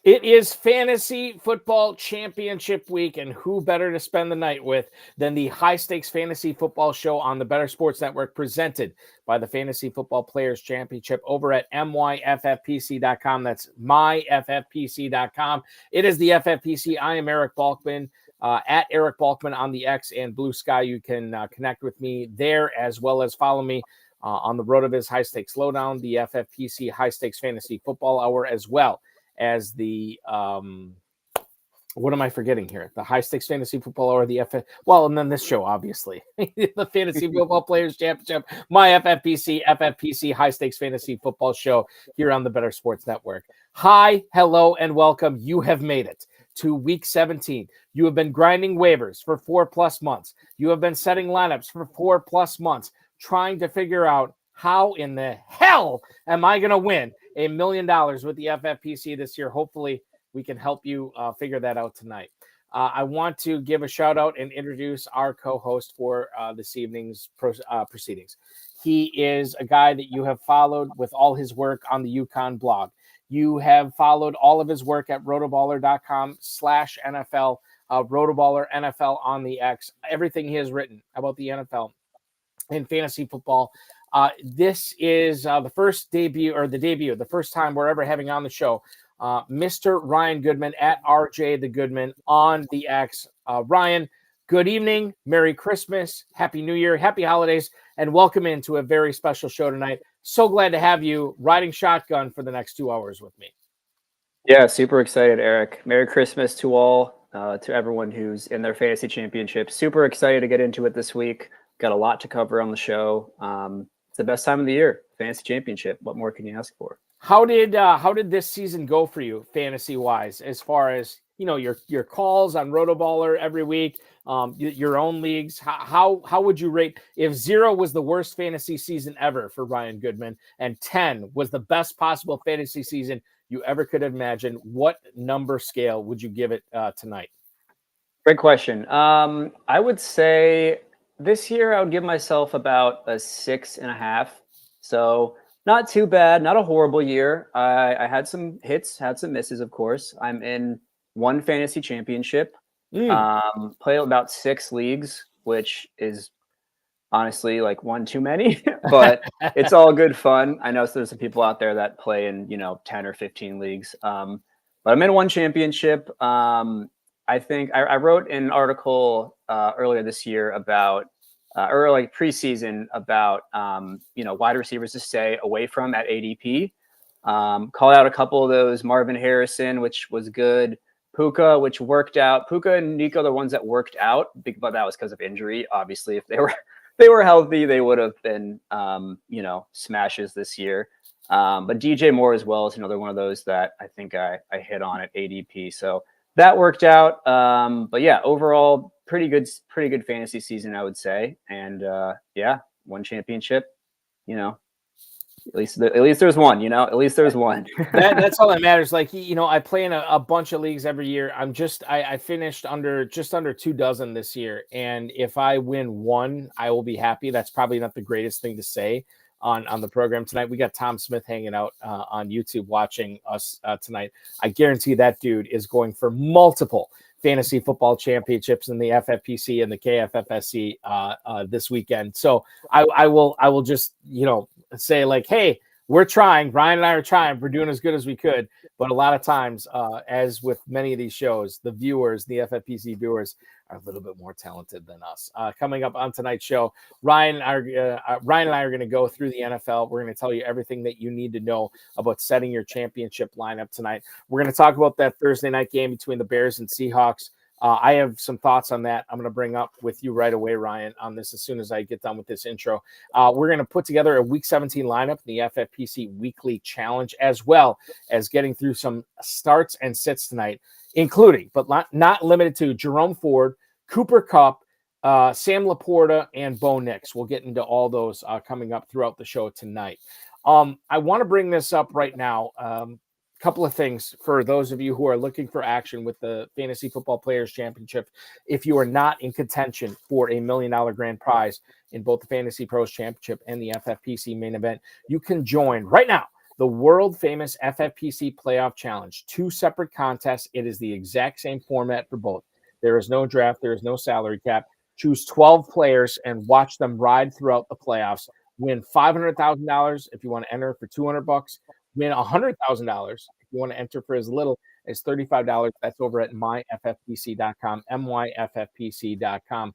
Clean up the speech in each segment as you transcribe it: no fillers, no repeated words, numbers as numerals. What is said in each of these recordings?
It is Fantasy Football Championship week, and who better to spend the night with than the high-stakes fantasy football show on the Better Sports Network, presented by the Fantasy Football Players Championship over at myffpc.com. That's myffpc.com. It is the FFPC. I am Eric Balkman, at Eric Balkman on the X and Blue Sky. You can connect with me there, as well as follow me on the RotoViz High Stakes Lowdown, the FFPC High Stakes Fantasy Football Hour, as well as the what am I forgetting here? The High Stakes Fantasy Football or the and then this show, obviously, the Fantasy Football Players Championship, my FFPC High Stakes Fantasy Football Show here on the Better Sports Network. Hi, hello, and welcome. You have made it to week 17. You have been grinding waivers for 4+ months. You have been setting lineups for 4+ months, trying to figure out how in the hell am I going to win $1 million with the FFPC this year. Hopefully, we can help you figure that out tonight. I want to give a shout out and introduce our co-host for this evening's proceedings. He is a guy that you have followed with all his work on the UConn blog. You have followed all of his work at rotoballer.com/NFL, RotoBaller NFL on the X, everything he has written about the NFL and fantasy football. This is the first time we're ever having on the show, Mr. Ryan Goodman at RJ the Goodman on the X. Ryan, good evening, Merry Christmas, Happy New Year, Happy Holidays, and welcome into a very special show tonight. So glad to have you riding shotgun for the next 2 hours with me. Yeah, super excited, Eric. Merry Christmas to all, to everyone who's in their fantasy championship. Super excited to get into it this week. Got a lot to cover on the show. It's the best time of the year, fantasy championship. What more can you ask for? How did this season go for you, fantasy wise, as far as your calls on RotoBaller every week, your own leagues? How would you rate if 0 was the worst fantasy season ever for Ryan Goodman and 10 was the best possible fantasy season you ever could imagine? What number scale would you give it tonight? Great question. I would say this year I would give myself about a 6.5. So not too bad, not a horrible year. I had some hits, had some misses, of course. I'm in one fantasy championship, play about 6 leagues, which is honestly like one too many, but it's all good fun. I know there's some people out there that play in, 10 or 15 leagues. But I'm in one championship. I think I wrote an article earlier this year about, or like preseason about, wide receivers to stay away from at ADP. Called out a couple of those. Marvin Harrison, which was good. Puka, which worked out. Puka and Nico, the ones that worked out, but that was because of injury. Obviously, if they were healthy, they would have been, smashes this year. But DJ Moore as well is another one of those that I think I hit on at ADP. So that worked out. But yeah, overall, pretty good fantasy season, I would say. And one championship, at least there's one, at least there's one. That's all that matters. Like, I play in a bunch of leagues every year. I finished just under 2 dozen this year. And if I win one, I will be happy. That's probably not the greatest thing to say on the program tonight. We got Tom Smith hanging out on YouTube watching us tonight. I guarantee that dude is going for multiple fantasy football championships in the FFPC and the KFFSC this weekend. So I will just, say like, hey, we're trying. Ryan and I are trying. We're doing as good as we could. But a lot of times, as with many of these shows, the FFPC viewers are a little bit more talented than us. Coming up on tonight's show, Ryan and I are going to go through the NFL. We're going to tell you everything that you need to know about setting your championship lineup tonight. We're going to talk about that Thursday night game between the Bears and Seahawks. I have some thoughts on that I'm going to bring up with you right away, Ryan, on this as soon as I get done with this intro. We're going to put together a Week 17 lineup, the FFPC Weekly Challenge, as well as getting through some starts and sits tonight, including, but not limited to, Jerome Ford, Cooper Kupp, Sam Laporta, and Bo Nix. We'll get into all those coming up throughout the show tonight. I want to bring this up right now. Couple of things for those of you who are looking for action with the Fantasy Football Players Championship. If you are not in contention for $1 million grand prize in both the Fantasy Pros Championship and the FFPC main event, you can join right now The world famous FFPC Playoff Challenge, 2 separate contests. It is the exact same format for both. There is no draft, there is no salary cap. Choose 12 players and watch them ride throughout the playoffs. Win $500,000 if you want to enter for $200. Win $100,000 if you want to enter for as little as $35. That's over at myffpc.com, myffpc.com.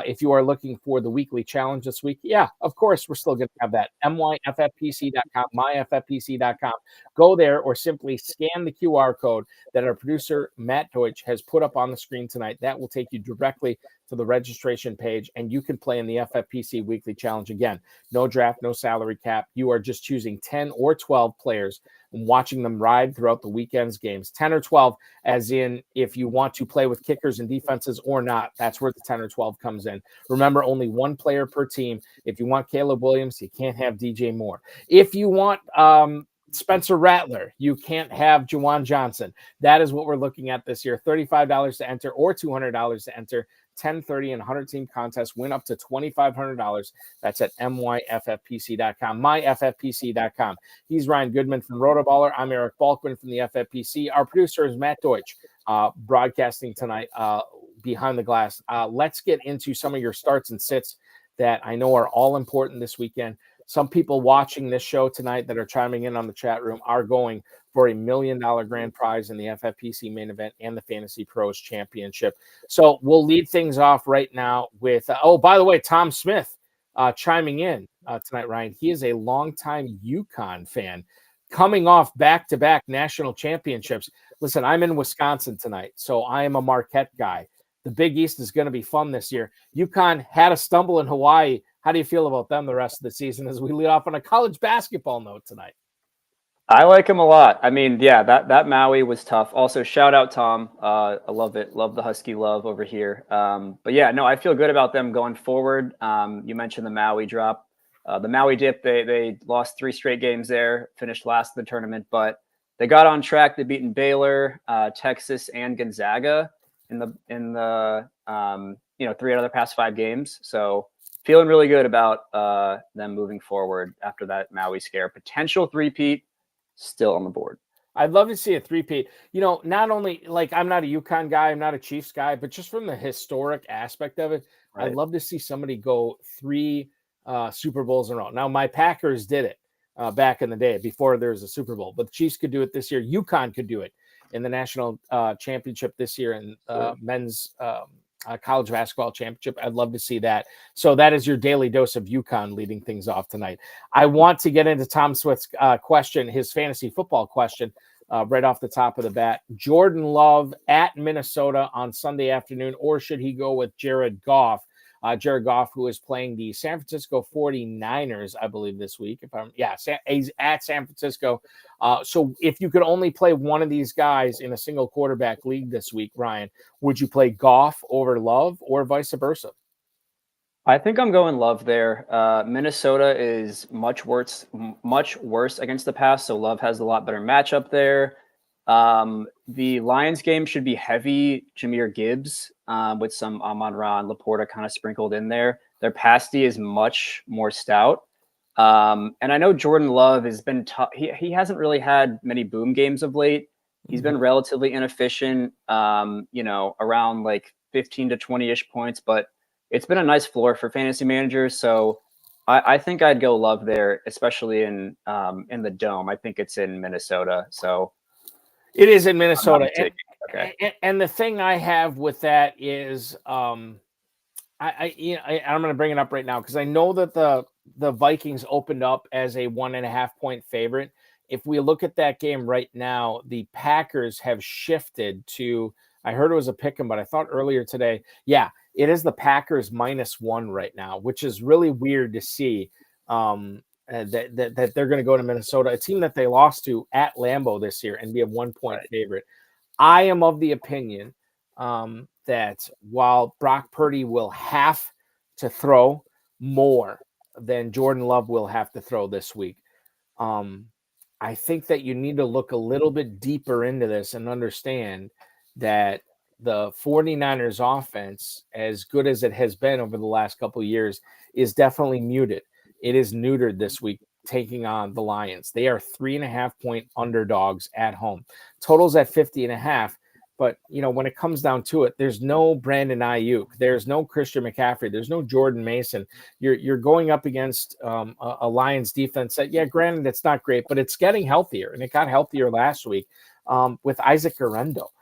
If you are looking for the weekly challenge this week, yeah, of course, we're still going to have that. myffpc.com, myffpc.com. Go there or simply scan the QR code that our producer, Matt Deutsch, has put up on the screen tonight. That will take you directly to the registration page, and you can play in the FFPC Weekly Challenge. Again, no draft, no salary cap. You are just choosing 10 or 12 players and watching them ride throughout the weekend's games. 10 or 12, as in if you want to play with kickers and defenses or not, that's where the 10 or 12 comes in. Remember, only one player per team. If you want Caleb Williams, you can't have DJ Moore. If you want Spencer Rattler, you can't have Juwan Johnson. That is what we're looking at this year. $35 to enter or $200 to enter. 10, 30, and 100-team contests. Win up to $2,500. That's at myffpc.com, myffpc.com. He's Ryan Goodman from RotoBaller. I'm Eric Balkman from the FFPC. Our producer is Matt Deutsch, broadcasting tonight behind the glass. Let's get into some of your starts and sits that I know are all important this weekend. Some people watching this show tonight that are chiming in on the chat room are going for $1 million grand prize in the FFPC main event and the Fantasy Pros Championship. So we'll lead things off right now with, by the way, Tom Smith chiming in tonight, Ryan. He is a longtime UConn fan coming off back-to-back national championships. Listen, I'm in Wisconsin tonight, so I am a Marquette guy. The Big East is going to be fun this year. UConn had a stumble in Hawaii. How do you feel about them the rest of the season as we lead off on a college basketball note tonight? I like him a lot. I mean, yeah, that Maui was tough. Also, shout out Tom. I love it. Love the Husky love over here. But yeah, no, I feel good about them going forward. You mentioned the Maui drop. The Maui dip, they lost 3 straight games there, finished last in the tournament, but they got on track. They beaten Baylor, Texas, and Gonzaga in the 3 out of the past 5 games. So feeling really good about them moving forward after that Maui scare. Potential three-peat still on the board. I'd love to see a three-peat. Not only like I'm not a UConn guy, I'm not a Chiefs guy, but just from the historic aspect of it, right. I'd love to see somebody go 3 Super Bowls in a row. Now, my Packers did it back in the day before there was a Super Bowl, but the Chiefs could do it this year. UConn could do it in the national championship this year and men's college basketball championship. I'd love to see that. So that is your daily dose of UConn leading things off tonight. I want to get into Tom Swift's question, his fantasy football question, right off the top of the bat. Jordan Love at Minnesota on Sunday afternoon, or should he go with Jared Goff? Jared Goff, who is playing the San Francisco 49ers, I believe, this week. He's at San Francisco. So if you could only play one of these guys in a single quarterback league this week, Ryan, would you play Goff over Love or vice versa? I think I'm going Love there. Minnesota is much worse against the pass, so Love has a lot better matchup there. The Lions game should be heavy Jahmyr Gibbs with some Amon-Ra and Laporta kind of sprinkled in there. Their pass D is much more stout. And I know Jordan Love has been tough. He hasn't really had many boom games of late. He's been relatively inefficient, around like 15 to 20-ish points, but it's been a nice floor for fantasy managers. So I think I'd go Love there, especially in the Dome. I think it's in Minnesota. So it is in Minnesota. Okay. And the thing I have with that is I'm going to bring it up right now because I know that the Vikings opened up as a 1.5-point favorite. If we look at that game right now, the Packers have shifted to, I heard it was a pick 'em, but I thought earlier today, yeah, it is the Packers -1 right now, which is really weird to see. That they're going to go to Minnesota, a team that they lost to at Lambeau this year, and be a 1-point favorite. I am of the opinion that while Brock Purdy will have to throw more than Jordan Love will have to throw this week, I think that you need to look a little bit deeper into this and understand that the 49ers offense, as good as it has been over the last couple of years, is definitely muted. It is neutered this week. taking on the Lions. They are 3.5-point underdogs at home. Total's at 50.5. But, when it comes down to it, there's no Brandon Ayuk. There's no Christian McCaffrey. There's no Jordan Mason. You're going up against a Lions defense that, granted, it's not great, but it's getting healthier. And it got healthier last week with Isaac Guerrero,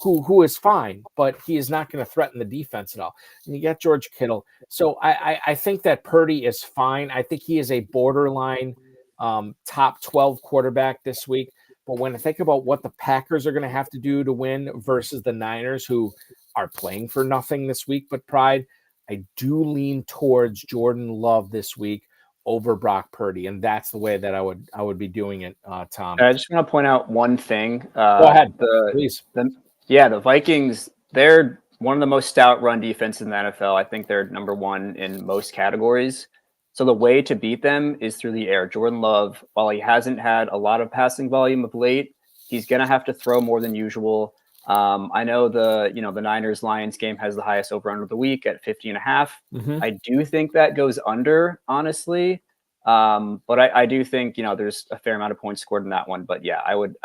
who is fine, but he is not going to threaten the defense at all. And you got George Kittle. So I think that Purdy is fine. I think he is a borderline top 12 quarterback this week. But when I think about what the Packers are going to have to do to win versus the Niners, who are playing for nothing this week but pride, I do lean towards Jordan Love this week over Brock Purdy, and that's the way that I would be doing it, Tom. I just want to point out one thing. Go ahead, please. The Vikings, they're one of the most stout run defense in the NFL. I think they're number one in most categories. So the way to beat them is through the air. Jordan Love, while he hasn't had a lot of passing volume of late, he's going to have to throw more than usual. I know the Niners-Lions game has the highest over-under of the week at 50.5. Mm-hmm. I do think that goes under, honestly. But I do think, there's a fair amount of points scored in that one. But yeah, I would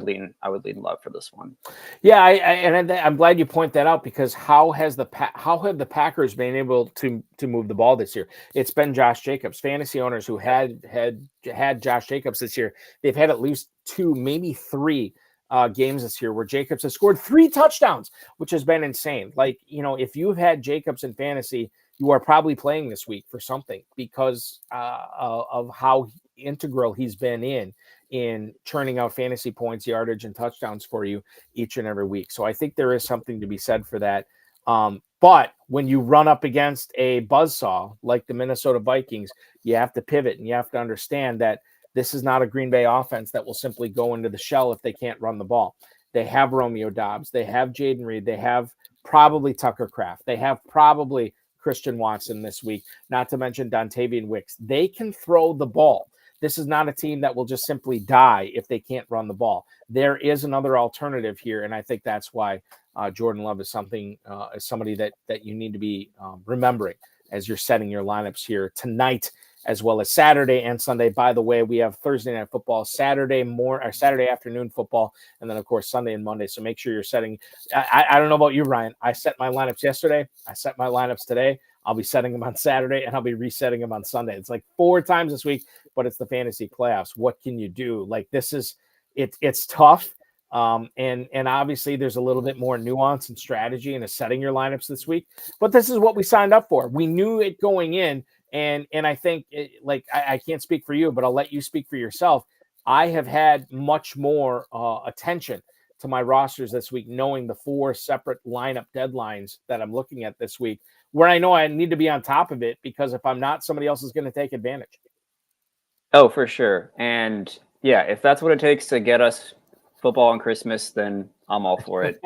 lean Love for this one. Yeah, I'm glad you point that out, because how have the Packers been able to move the ball this year? It's been Josh Jacobs. Fantasy owners who had Josh Jacobs this year, they've had at least 2, maybe 3 games this year where Jacobs has scored 3 touchdowns, which has been insane. Like, if you've had Jacobs in fantasy, you are probably playing this week for something, because of how integral he's been in churning out fantasy points, yardage, and touchdowns for you each and every week. So I think there is something to be said for that. But when you run up against a buzzsaw like the Minnesota Vikings, you have to pivot, and you have to understand that this is not a Green Bay offense that will simply go into the shell if they can't run the ball. They have Romeo Doubs. They have Jaden Reed. They have probably Tucker Kraft. They have probably Christian Watson this week, not to mention Dontavian Wicks. They can throw the ball. This is not a team that will just simply die if they can't run the ball. There is another alternative here, and I think that's why Jordan Love is somebody that you need to be remembering as you're setting your lineups here tonight, as well as Saturday and Sunday. By the way, we have Thursday night football, Saturday afternoon football, and then, of course, Sunday and Monday. So make sure you're setting. I don't know about you, Ryan. I set my lineups yesterday. I set my lineups today. I'll be setting them on Saturday, and I'll be resetting them on Sunday. It's like 4 times this week, but it's the fantasy playoffs. What can you do? Like, this is it's tough. And obviously there's a little bit more nuance and strategy into setting your lineups this week, but this is what we signed up for. We knew it going in. And I think I can't speak for you, but I'll let you speak for yourself. I have had much more attention to my rosters this week, knowing the 4 separate lineup deadlines that I'm looking at this week, where I know I need to be on top of it, because if I'm not, somebody else is going to take advantage. Oh, for sure. And yeah, if that's what it takes to get us football on Christmas, then I'm all for it.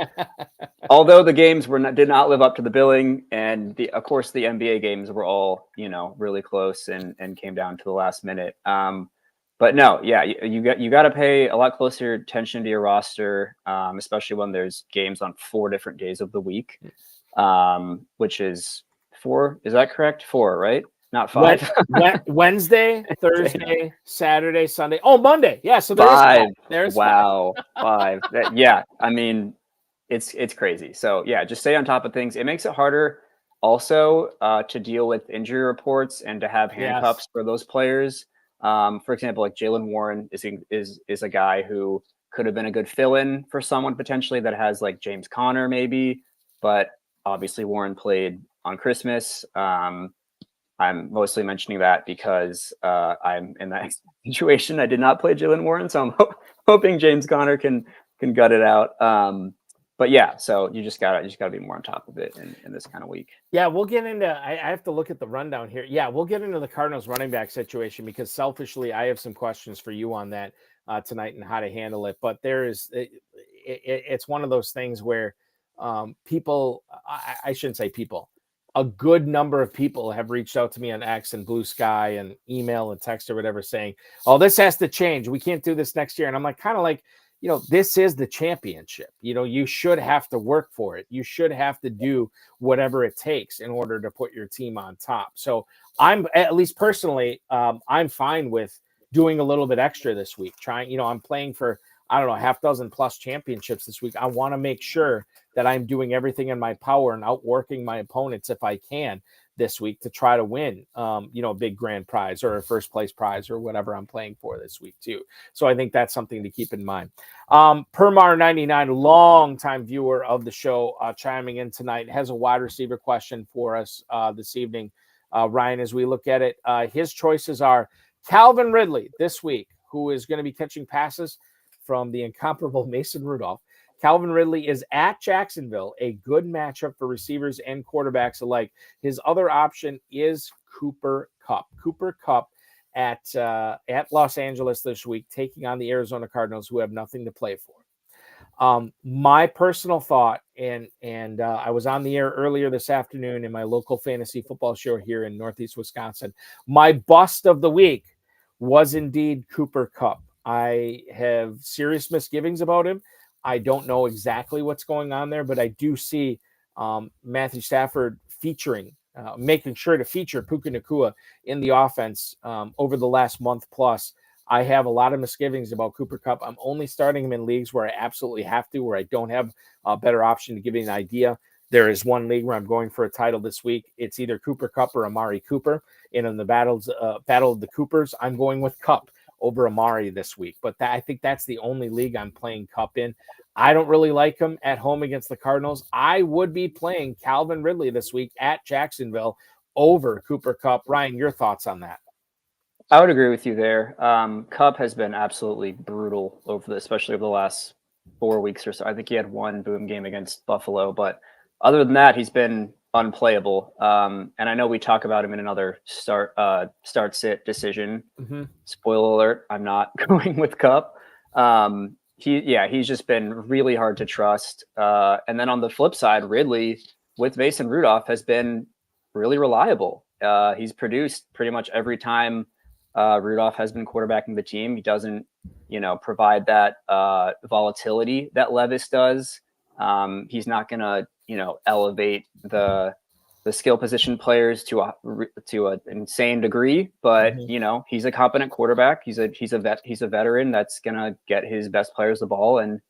Although the games did not live up to the billing, and of course the NBA games were all, really close and came down to the last minute. But no, yeah, you got to pay a lot closer attention to your roster, especially when there's games on 4 different days of the week, which is 4. Is that correct? 4, right? Not 5. Wednesday, Thursday, Saturday, Sunday. Oh, Monday. Yeah, so there's 5. There's wow, 5. Yeah, I mean, it's crazy. So yeah, just stay on top of things. It makes it harder also to deal with injury reports and to have handcuffs for those players. For example, like Jaylen Warren is a guy who could have been a good fill-in for someone potentially that has like James Conner maybe, but obviously Warren played on Christmas. I'm mostly mentioning that because I'm in that situation. I did not play Jaylen Warren, so I'm hoping James Conner can gut it out. But yeah, so you just gotta be more on top of it in this kind of week. Yeah, we'll get into. I have to look at the rundown here. Yeah, we'll get into the Cardinals running back situation, because selfishly, I have some questions for you on that tonight and how to handle it. But it's one of those things where people. I shouldn't say people. A good number of people have reached out to me on X and Blue Sky and email and text or whatever saying, "Oh, this has to change. We can't do this next year." And I'm like, this is the championship. You should have to work for it. You should have to do whatever it takes in order to put your team on top. So I'm, at least personally, I'm fine with doing a little bit extra this week. I'm playing for, I don't know, half dozen plus championships this week. I want to make sure that I'm doing everything in my power and outworking my opponents if I can this week to try to win, a big grand prize or a first place prize or whatever I'm playing for this week too. So I think that's something to keep in mind. Permar99, longtime viewer of the show, chiming in tonight, has a wide receiver question for us this evening. Ryan, as we look at it, his choices are Calvin Ridley this week, who is going to be catching passes from the incomparable Mason Rudolph. Calvin Ridley is at Jacksonville, a good matchup for receivers and quarterbacks alike. His other option is Cooper Kupp. Cooper Kupp at Los Angeles this week, taking on the Arizona Cardinals, who have nothing to play for. My personal thought, and I was on the air earlier this afternoon in my local fantasy football show here in Northeast Wisconsin. My bust of the week was indeed Cooper Kupp. I have serious misgivings about him. I don't know exactly what's going on there, but I do see Matthew Stafford making sure to feature Puka Nacua in the offense over the last month plus. I have a lot of misgivings about Cooper Kupp. I'm only starting him in leagues where I absolutely have to, where I don't have a better option. To give you an idea, there is one league where I'm going for a title this week. It's either Cooper Kupp or Amari Cooper. And in the battle of the Coopers, I'm going with Kupp over Amari this week. But I think that's the only league I'm playing Kupp in. I don't really like him at home against the Cardinals. I would be playing Calvin Ridley this week at Jacksonville over Cooper Kupp. Ryan, your thoughts on that? I would agree with you there. Kupp has been absolutely brutal especially over the last 4 weeks or so. I think he had one boom game against Buffalo, but other than that, he's been unplayable. And I know we talk about him in another start-sit decision. Mm-hmm. Spoiler alert, I'm not going with Kupp. He's just been really hard to trust. And then on the flip side, Ridley with Mason Rudolph has been really reliable. He's produced pretty much every time Rudolph has been quarterbacking the team. He doesn't, provide that volatility that Levis does. He's not going to, elevate the skill position players to an insane degree, but he's a competent quarterback. He's a veteran that's going to get his best players the ball and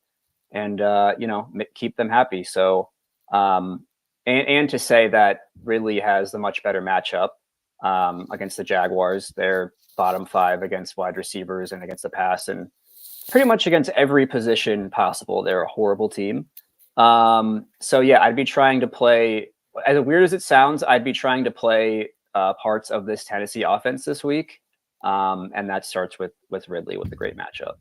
keep them happy. So, and to say that Ridley has the much better matchup against the Jaguars. They're bottom 5 against wide receivers and against the pass, and pretty much against every position possible. They're a horrible team. So yeah, I'd be trying to play, as weird as it sounds, I'd be trying to play parts of this Tennessee offense this week. And that starts with Ridley with a great matchup.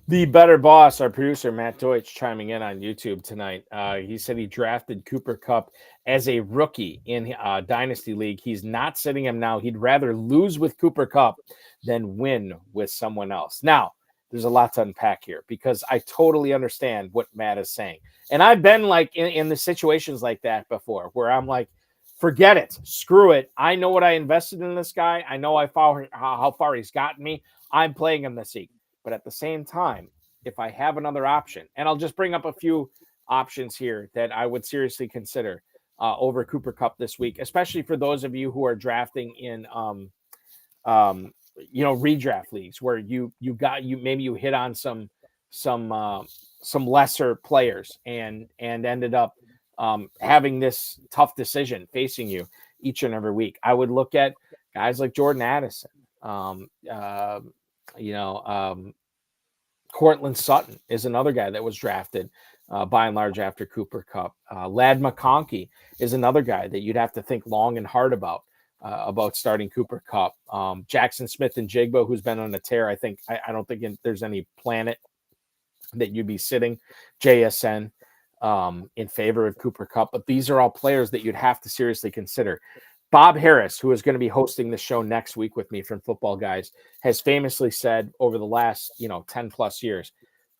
The Better Boss, our producer, Matt Deutsch, chiming in on YouTube tonight. He said he drafted Cooper Kupp as a rookie in Dynasty League. He's not sitting him now. He'd rather lose with Cooper Kupp than win with someone else. Now, there's a lot to unpack here because I totally understand what Matt is saying. And I've been like in the situations like that before where I'm like, forget it. Screw it. I know what I invested in this guy. I know how far he's gotten me. I'm playing him this week. But at the same time, if I have another option, and I'll just bring up a few options here that I would seriously consider over Cooper Kupp this week, especially for those of you who are drafting in redraft leagues where you maybe you hit on some lesser players and ended up having this tough decision facing you each and every week. I would look at guys like Jordan Addison, Cortland Sutton is another guy that was drafted by and large after Cooper Kupp. Ladd McConkey is another guy that you'd have to think long and hard about starting Cooper Kupp. Jackson Smith and Jigba, who's been on a tear. I don't think there's any planet that you'd be sitting JSN in favor of Cooper Kupp, but these are all players that you'd have to seriously consider. Bob Harris, who is going to be hosting the show next week with me from Football Guys, has famously said over the last 10 plus years,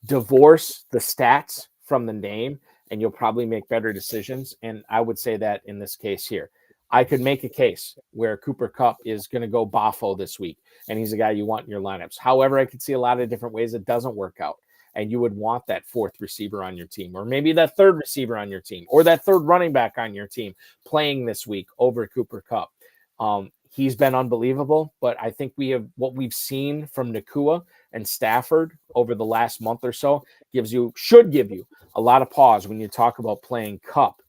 divorce the stats from the name and you'll probably make better decisions. And I would say that in this case here, I could make a case where Cooper Kupp is going to go Boffo this week, and he's a guy you want in your lineups. However, I could see a lot of different ways it doesn't work out. and you would want that fourth receiver on your team, or maybe that third receiver on your team, or that third running back on your team playing this week over Cooper Kupp. He's been unbelievable, but I think what we've seen from Nakua and Stafford over the last month or so should give you a lot of pause when you talk about playing Kupp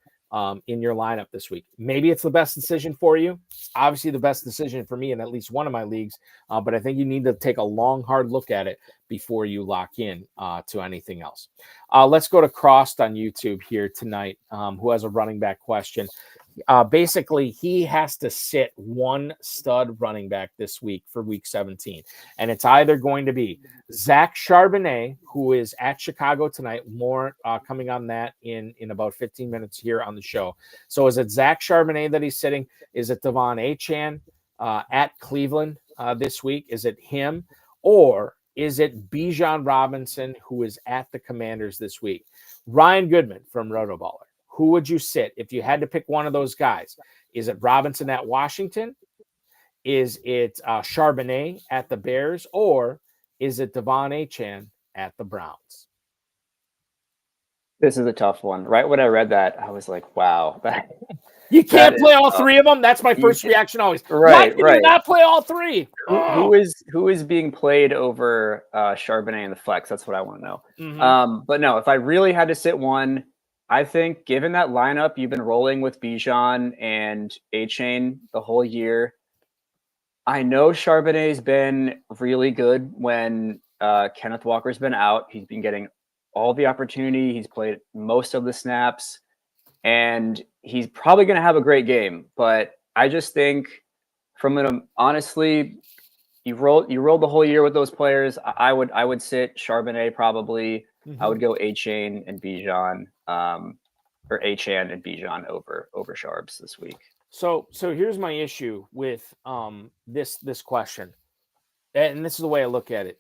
in your lineup this week. Maybe it's the best decision for you. It's obviously the best decision for me in at least one of my leagues, but I think you need to take a long, hard look at it before you lock in to anything else. Let's go to Crossed on YouTube here tonight, who has a running back question. Basically, he has to sit one stud running back this week for week 17. And it's either going to be Zach Charbonnet, who is at Chicago tonight. More coming on that in about 15 minutes here on the show. So is it Zach Charbonnet that he's sitting? Is it Devon Achane at Cleveland this week? Is it him? Or is it Bijan Robinson, who is at the Commanders this week? Ryan Goodman from RotoBaller. Who would you sit if you had to pick one of those guys? Is it Robinson at Washington? Is it Charbonnet at the Bears? Or is it Devon Achane at the Browns? This is a tough one. Right when I read that, I was like, wow. You can't play all three of them? That's my first reaction always. Right, Why can you not play all three? Who is being played over Charbonnet in the flex? That's what I want to know. Mm-hmm. But no, if I really had to sit one, I think given that lineup, you've been rolling with Bijan and Achane the whole year. I know Charbonnet's been really good when Kenneth Walker's been out. He's been getting all the opportunity. He's played most of the snaps, and he's probably going to have a great game. But I just think honestly, you rolled the whole year with those players. I would sit Charbonnet probably. Mm-hmm. I would go Achane and Bijan, or Achane and Bijan over Charbs this week. So here's my issue with this question, and this is the way I look at it.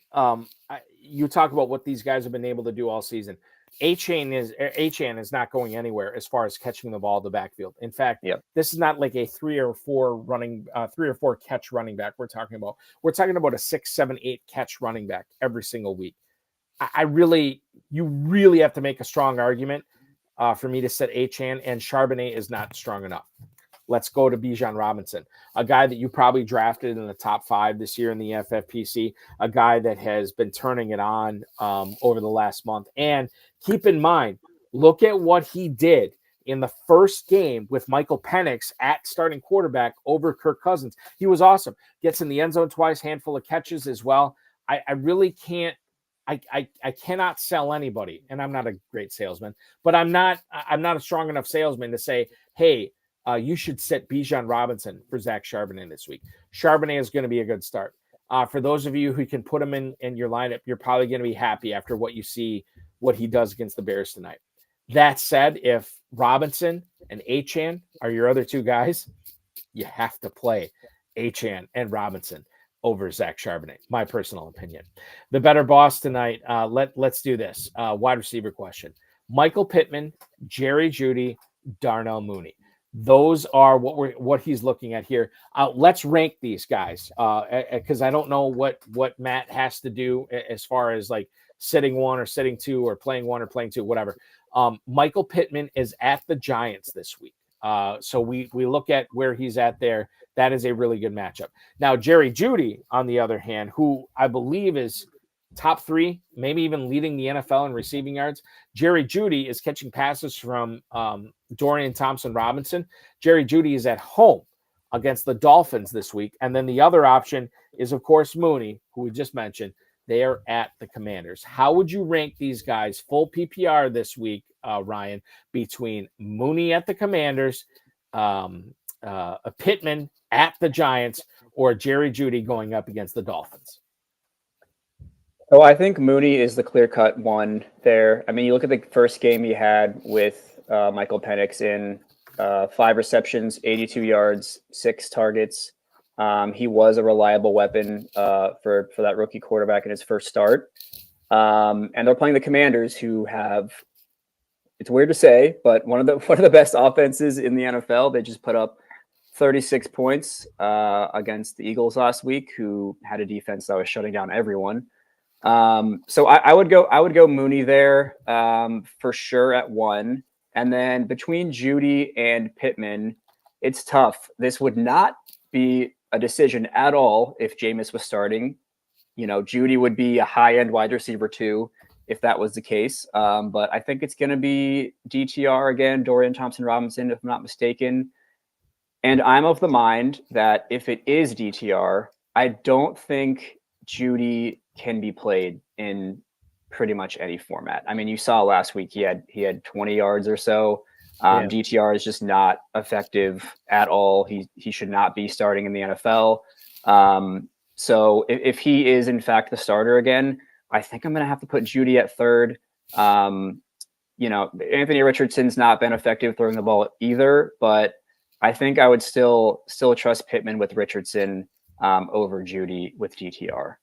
You talk about what these guys have been able to do all season. Achane is not going anywhere as far as catching the ball in the backfield. In fact, This is not like a 3 or 4 catch running back we're talking about. We're talking about a 6, 7, 8 catch running back every single week. You really have to make a strong argument for me to set Achane, and Charbonnet is not strong enough. Let's go to Bijan Robinson, a guy that you probably drafted in the top 5 this year in the FFPC, a guy that has been turning it on over the last month. And keep in mind, look at what he did in the first game with Michael Penix at starting quarterback over Kirk Cousins. He was awesome. Gets in the end zone twice, handful of catches as well. I really can't. I cannot sell anybody, and I'm not a great salesman, but I'm not a strong enough salesman to say, hey, you should sit Bijan Robinson for Zach Charbonnet this week. Charbonnet is going to be a good start. For those of you who can put him in your lineup, you're probably going to be happy after what you see, what he does against the Bears tonight. That said, if Robinson and Achane are your other 2 guys, you have to play Achane and Robinson over Zach Charbonnet, my personal opinion. The better boss tonight, let's do this. Wide receiver question. Michael Pittman, Jerry Jeudy, Darnell Mooney. Those are what he's looking at here. Let's rank these guys because I don't know what Matt has to do as far as like sitting 1 or sitting 2 or playing 1 or playing 2, whatever. Michael Pittman is at the Giants this week. So we look at where he's at there. That is a really good matchup. Now, Jerry Jeudy, on the other hand, who I believe is top 3, maybe even leading the NFL in receiving yards. Jerry Jeudy is catching passes from Dorian Thompson-Robinson. Jerry Jeudy is at home against the Dolphins this week. And then the other option is, of course, Mooney, who we just mentioned. They are at the Commanders. How would you rank these guys full PPR this week, Ryan, between Mooney at the Commanders, Pittman at the Giants, or Jerry Jeudy going up against the Dolphins? Oh, I think Mooney is the clear-cut one there. I mean, you look at the first game he had with Michael Penix in 5 receptions, 82 yards, 6 targets. He was a reliable weapon for that rookie quarterback in his first start. And they're playing the Commanders, who have, it's weird to say, but one of the best offenses in the NFL. They just put up 36 points against the Eagles last week, who had a defense that was shutting down everyone. So I would go Mooney there for sure at 1. And then between Judy and Pittman, it's tough. This would not be a decision at all if Jameis was starting. Judy would be a high-end wide receiver too, if that was the case. But I think it's going to be DTR again, Dorian Thompson-Robinson, if I'm not mistaken. And I'm of the mind that if it is DTR, I don't think Judy can be played in pretty much any format. I mean, you saw last week he had 20 yards or so. DTR is just not effective at all. He should not be starting in the NFL. So if he is in fact the starter again, I think I'm going to have to put Judy at 3rd. Anthony Richardson's not been effective throwing the ball either, but I think I would still trust Pittman with Richardson over Judy with DTR.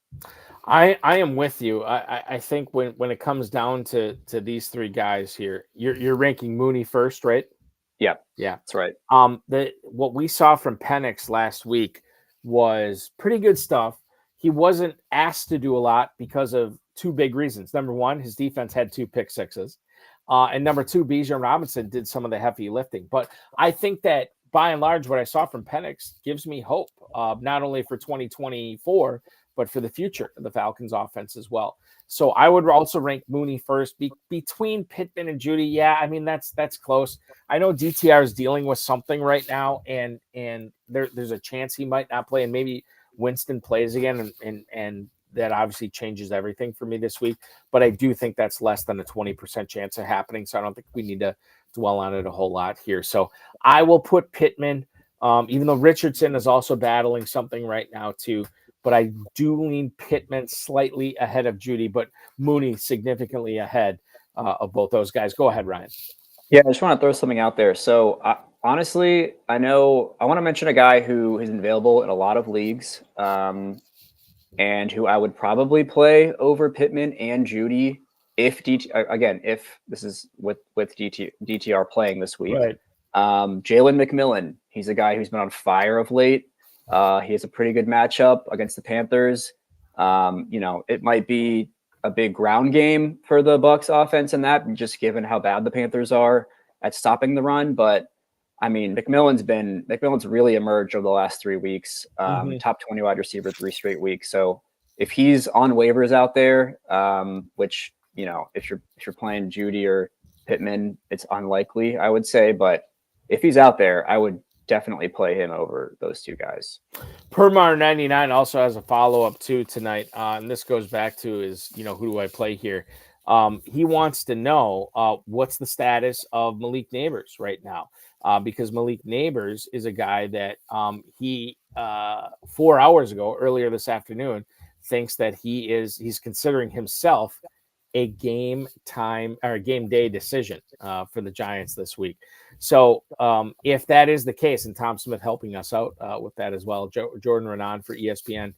I am with you. I think when it comes down to these 3 guys here, you're ranking Mooney first, right? Yeah, that's right. What we saw from Penix last week was pretty good stuff. He wasn't asked to do a lot because of 2 big reasons. Number 1, his defense had 2 pick sixes. And number 2, Bijan Robinson did some of the heavy lifting. But I think that by and large, what I saw from Penix gives me hope, not only for 2024, but for the future of the Falcons offense as well. So I would also rank Mooney first between Pittman and Judy. Yeah, I mean, that's close. I know DTR is dealing with something right now, and there's a chance he might not play, and maybe Winston plays again, and that obviously changes everything for me this week. But I do think that's less than a 20% chance of happening, so I don't think we need to dwell on it a whole lot here. So I will put Pittman, even though Richardson is also battling something right now too. But I do lean Pittman slightly ahead of Judy, but Mooney significantly ahead of both those guys. Go ahead, Ryan. Yeah, I just want to throw something out there. So honestly, I want to mention a guy who is available in a lot of leagues, and who I would probably play over Pittman and Judy if this is with DTR playing this week. Right. Jalen McMillan, he's a guy who's been on fire of late. He has a pretty good matchup against the Panthers. It might be a big ground game for the Bucs offense in that, just given how bad the Panthers are at stopping the run. But I mean, McMillan's really emerged over the last 3 weeks. Top 20 wide receiver 3 straight weeks. So if he's on waivers out there, which if you're playing Judy or Pittman, it's unlikely, I would say. But if he's out there, I would definitely play him over those 2 guys. Permar99 also has a follow-up too tonight. And this goes back to his, who do I play here? He wants to know what's the status of Malik Neighbors right now. Because Malik Neighbors is a guy that he 4 hours ago, earlier this afternoon, thinks that he's considering himself a game day decision for the Giants this week. So if that is the case, and Tom Smith helping us out with that as well, Jordan Renan for ESPN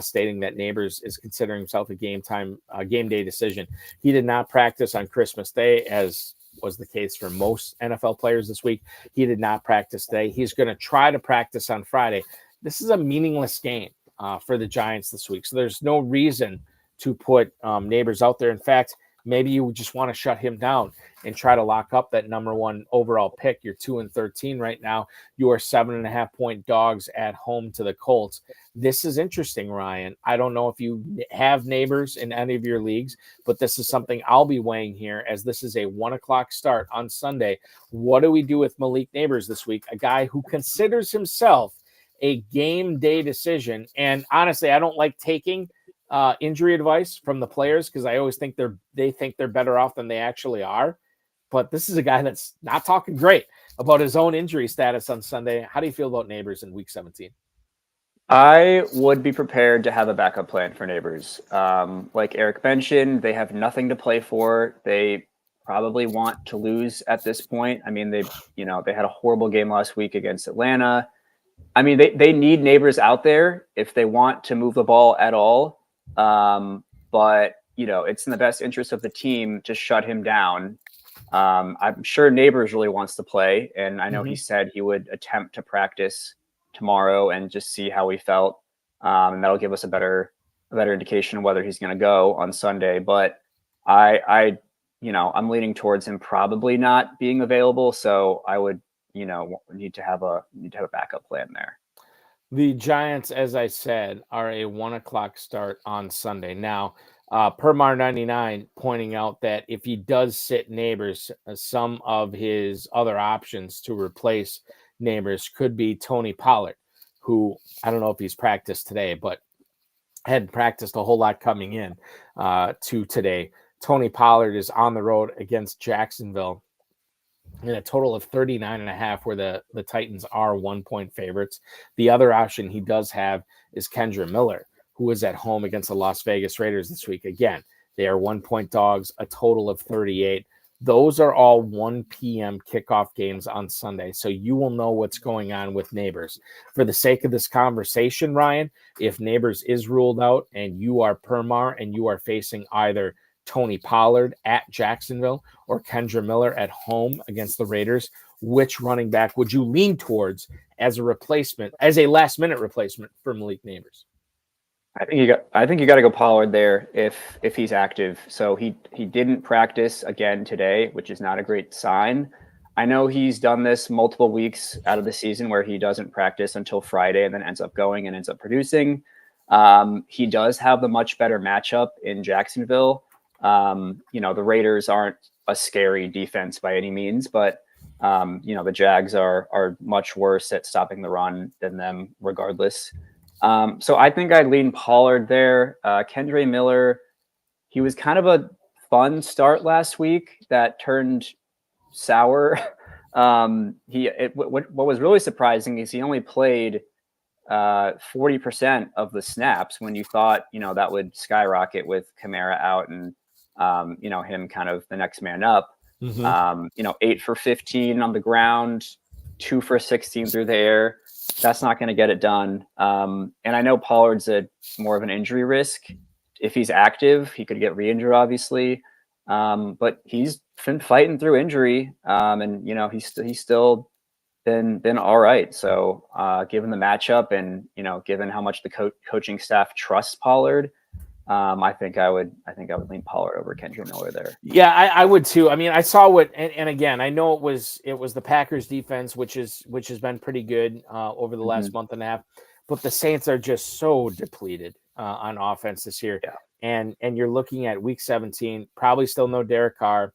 stating that Neighbors is considering himself a game day decision. He did not practice on Christmas Day, as was the case for most NFL players this week. He did not practice today. He's going to try to practice on Friday. This is a meaningless game for the Giants this week. So there's no reason to put Neighbors out there. In fact, maybe you just want to shut him down and try to lock up that number 1 overall pick. You're 2-13 right now. You are 7.5-point dogs at home to the Colts. This is interesting, Ryan. I don't know if you have Neighbors in any of your leagues, but this is something I'll be weighing here, as this is a 1:00 start on Sunday. What do we do with Malik Neighbors this week? A guy who considers himself a game day decision. And honestly, I don't like taking injury advice from the players, because I always think they think they're better off than they actually are. But this is a guy that's not talking great about his own injury status on Sunday. How do you feel about Neighbors in Week 17? I would be prepared to have a backup plan for Neighbors. Like Eric mentioned, they have nothing to play for. They probably want to lose at this point. I mean, they had a horrible game last week against Atlanta. I mean, they need Neighbors out there if they want to move the ball at all. But it's in the best interest of the team to shut him down. I'm sure Neighbors really wants to play, and I know he said he would attempt to practice tomorrow and just see how he felt. And that'll give us a better a better indication of whether he's going to go on Sunday. But I'm leaning towards him probably not being available. So I would, need to have a backup plan there. The Giants, as I said, are a 1:00 start on Sunday. Now, Permar99 pointing out that if he does sit Neighbors, some of his other options to replace Neighbors could be Tony Pollard, who I don't know if he's practiced today, but hadn't practiced a whole lot coming in to today. Tony Pollard is on the road against Jacksonville in a total of 39.5, where the Titans are 1-point favorites. The other option he does have is Kendra Miller, who is at home against the Las Vegas Raiders this week. Again, they are 1-point dogs, a total of 38. Those are all 1 p.m. kickoff games on Sunday, so you will know what's going on with Neighbors. For the sake of this conversation, Ryan, if Neighbors is ruled out and you are Permar and you are facing either Tony Pollard at Jacksonville or Kendra Miller at home against the Raiders, which running back would you lean towards as a replacement, as a last-minute replacement for Malik Neighbors? I think you got to go Pollard there if he's active. So he didn't practice again today, which is not a great sign. I know he's done this multiple weeks out of the season where he doesn't practice until Friday and then ends up going and ends up producing. He does have the much better matchup in Jacksonville. The Raiders aren't a scary defense by any means, but the Jags are much worse at stopping the run than them regardless. So I think I'd lean Pollard there. Kendra Miller, he was kind of a fun start last week that turned sour. What was really surprising is he only played 40% of the snaps when you thought, that would skyrocket with Kamara out and, him kind of the next man up. 8 for 15 on the ground, 2 for 16 through the air. That's not going to get it done. And I know Pollard's more of an injury risk. If he's active, he could get re-injured, obviously. But he's been fighting through injury, and he's still been all right. So given the matchup and given how much the coaching staff trusts Pollard, I think I would lean Pollard over Kendra Miller there. Yeah, I would too. I mean, I saw and again, I know it was the Packers defense, which has been pretty good over the last month and a half, but the Saints are just so depleted on offense this year. Yeah. And you're looking at week 17, probably still no Derek Carr.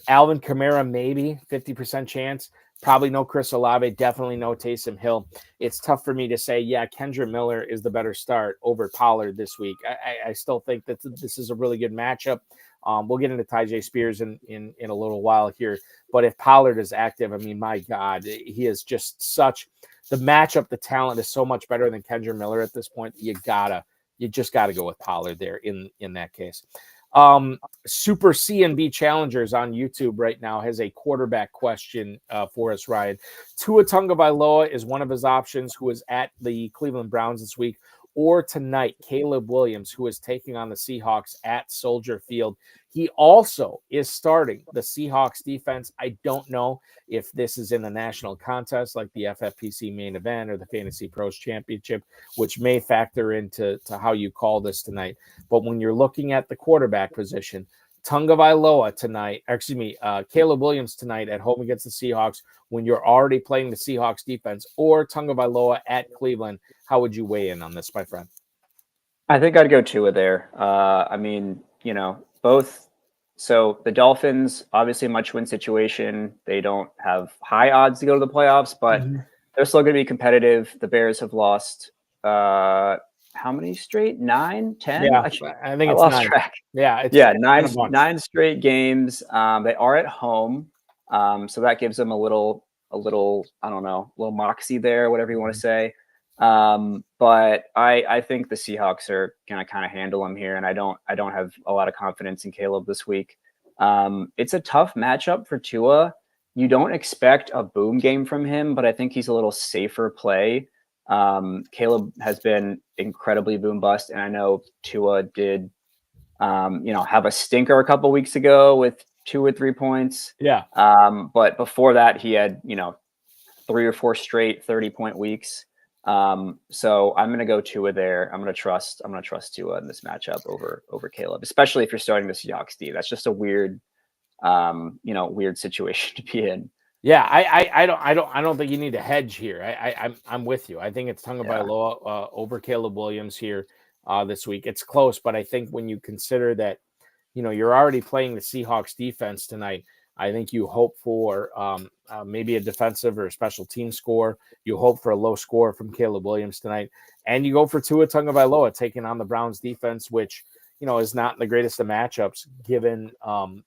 Alvin Kamara, maybe 50% chance. Probably no Chris Olave, definitely no Taysom Hill. It's tough for me to say, yeah, Kendra Miller is the better start over Pollard this week. I still think that this is a really good matchup. We'll get into Tyjae Spears in a little while here. But if Pollard is active, I mean, my God, he is just the matchup, the talent is so much better than Kendra Miller at this point. You just gotta go with Pollard there in that case. Super C&B Challengers on YouTube right now has a quarterback question for us, Ryan. Tua Tagovailoa is one of his options, who is at the Cleveland Browns this week, or tonight, Caleb Williams, who is taking on the Seahawks at Soldier Field. He also is starting the Seahawks defense. I don't know if this is in a national contest like the FFPC main event or the Fantasy Pros Championship, which may factor into how you call this tonight. But when you're looking at the quarterback position, Tagovailoa tonight, Caleb Williams tonight at home against the Seahawks, when you're already playing the Seahawks defense, or Tagovailoa at Cleveland, how would you weigh in on this, my friend? I think I'd go Tua there. Both. So the Dolphins, obviously a much-win situation. They don't have high odds to go to the playoffs, but they're still going to be competitive. The Bears have lost how many straight? 9, 10? Yeah, I think it's lost 9. Track. Yeah, nine straight games. They are at home, so that gives them a little, I don't know, a little moxie there, whatever you want to say. But I think the Seahawks are going to kind of handle them here, and I don't have a lot of confidence in Caleb this week. It's a tough matchup for Tua. You don't expect a boom game from him, but I think he's a little safer play. Caleb has been incredibly boom bust, and I know Tua did, have a stinker a couple weeks ago with 2 or 3 points. Yeah. But before that, he had 3 or 4 straight 30-point weeks. So I'm going to go Tua there. I'm going to trust Tua in this matchup over Caleb, especially if you're starting the Seahawks D. That's just a weird, weird situation to be in. Yeah, I don't think you need a hedge here. I'm with you. I think it's Tagovailoa over Caleb Williams here this week. It's close, but I think when you consider that, you're already playing the Seahawks defense tonight, I think you hope for maybe a defensive or a special team score. You hope for a low score from Caleb Williams tonight, and you go for Tua Tagovailoa taking on the Browns defense, which is not in the greatest of matchups given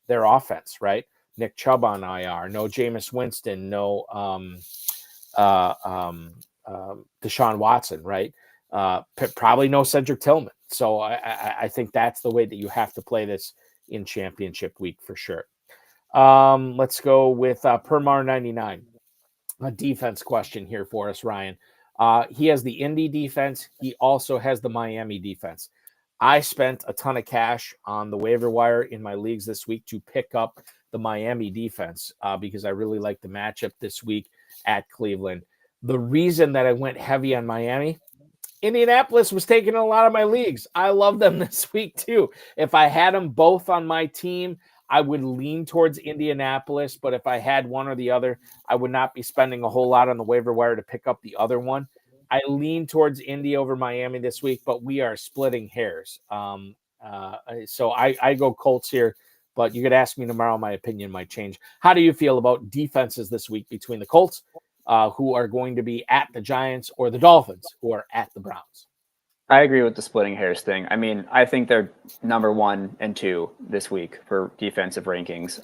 their offense, right? Nick Chubb on IR, no Jameis Winston, no Deshaun Watson, right? Probably no Cedric Tillman. So I think that's the way that you have to play this in championship week for sure. Let's go with Permar99, a defense question here for us, Ryan. He has the Indy defense. He also has the Miami defense. I spent a ton of cash on the waiver wire in my leagues this week to pick up the Miami defense because I really like the matchup this week at Cleveland. The reason that I went heavy on Miami, Indianapolis was taking a lot of my leagues. I love them this week too. If I had them both on my team, I would lean towards Indianapolis, but if I had one or the other, I would not be spending a whole lot on the waiver wire to pick up the other one. I lean towards Indy over Miami this week, but we are splitting hairs. So I go Colts here, but you could ask me tomorrow. My opinion might change. How do you feel about defenses this week between the Colts, who are going to be at the Giants, or the Dolphins, who are at the Browns? I agree with the splitting hairs thing. I mean, I think they're number 1 and 2 this week for defensive rankings.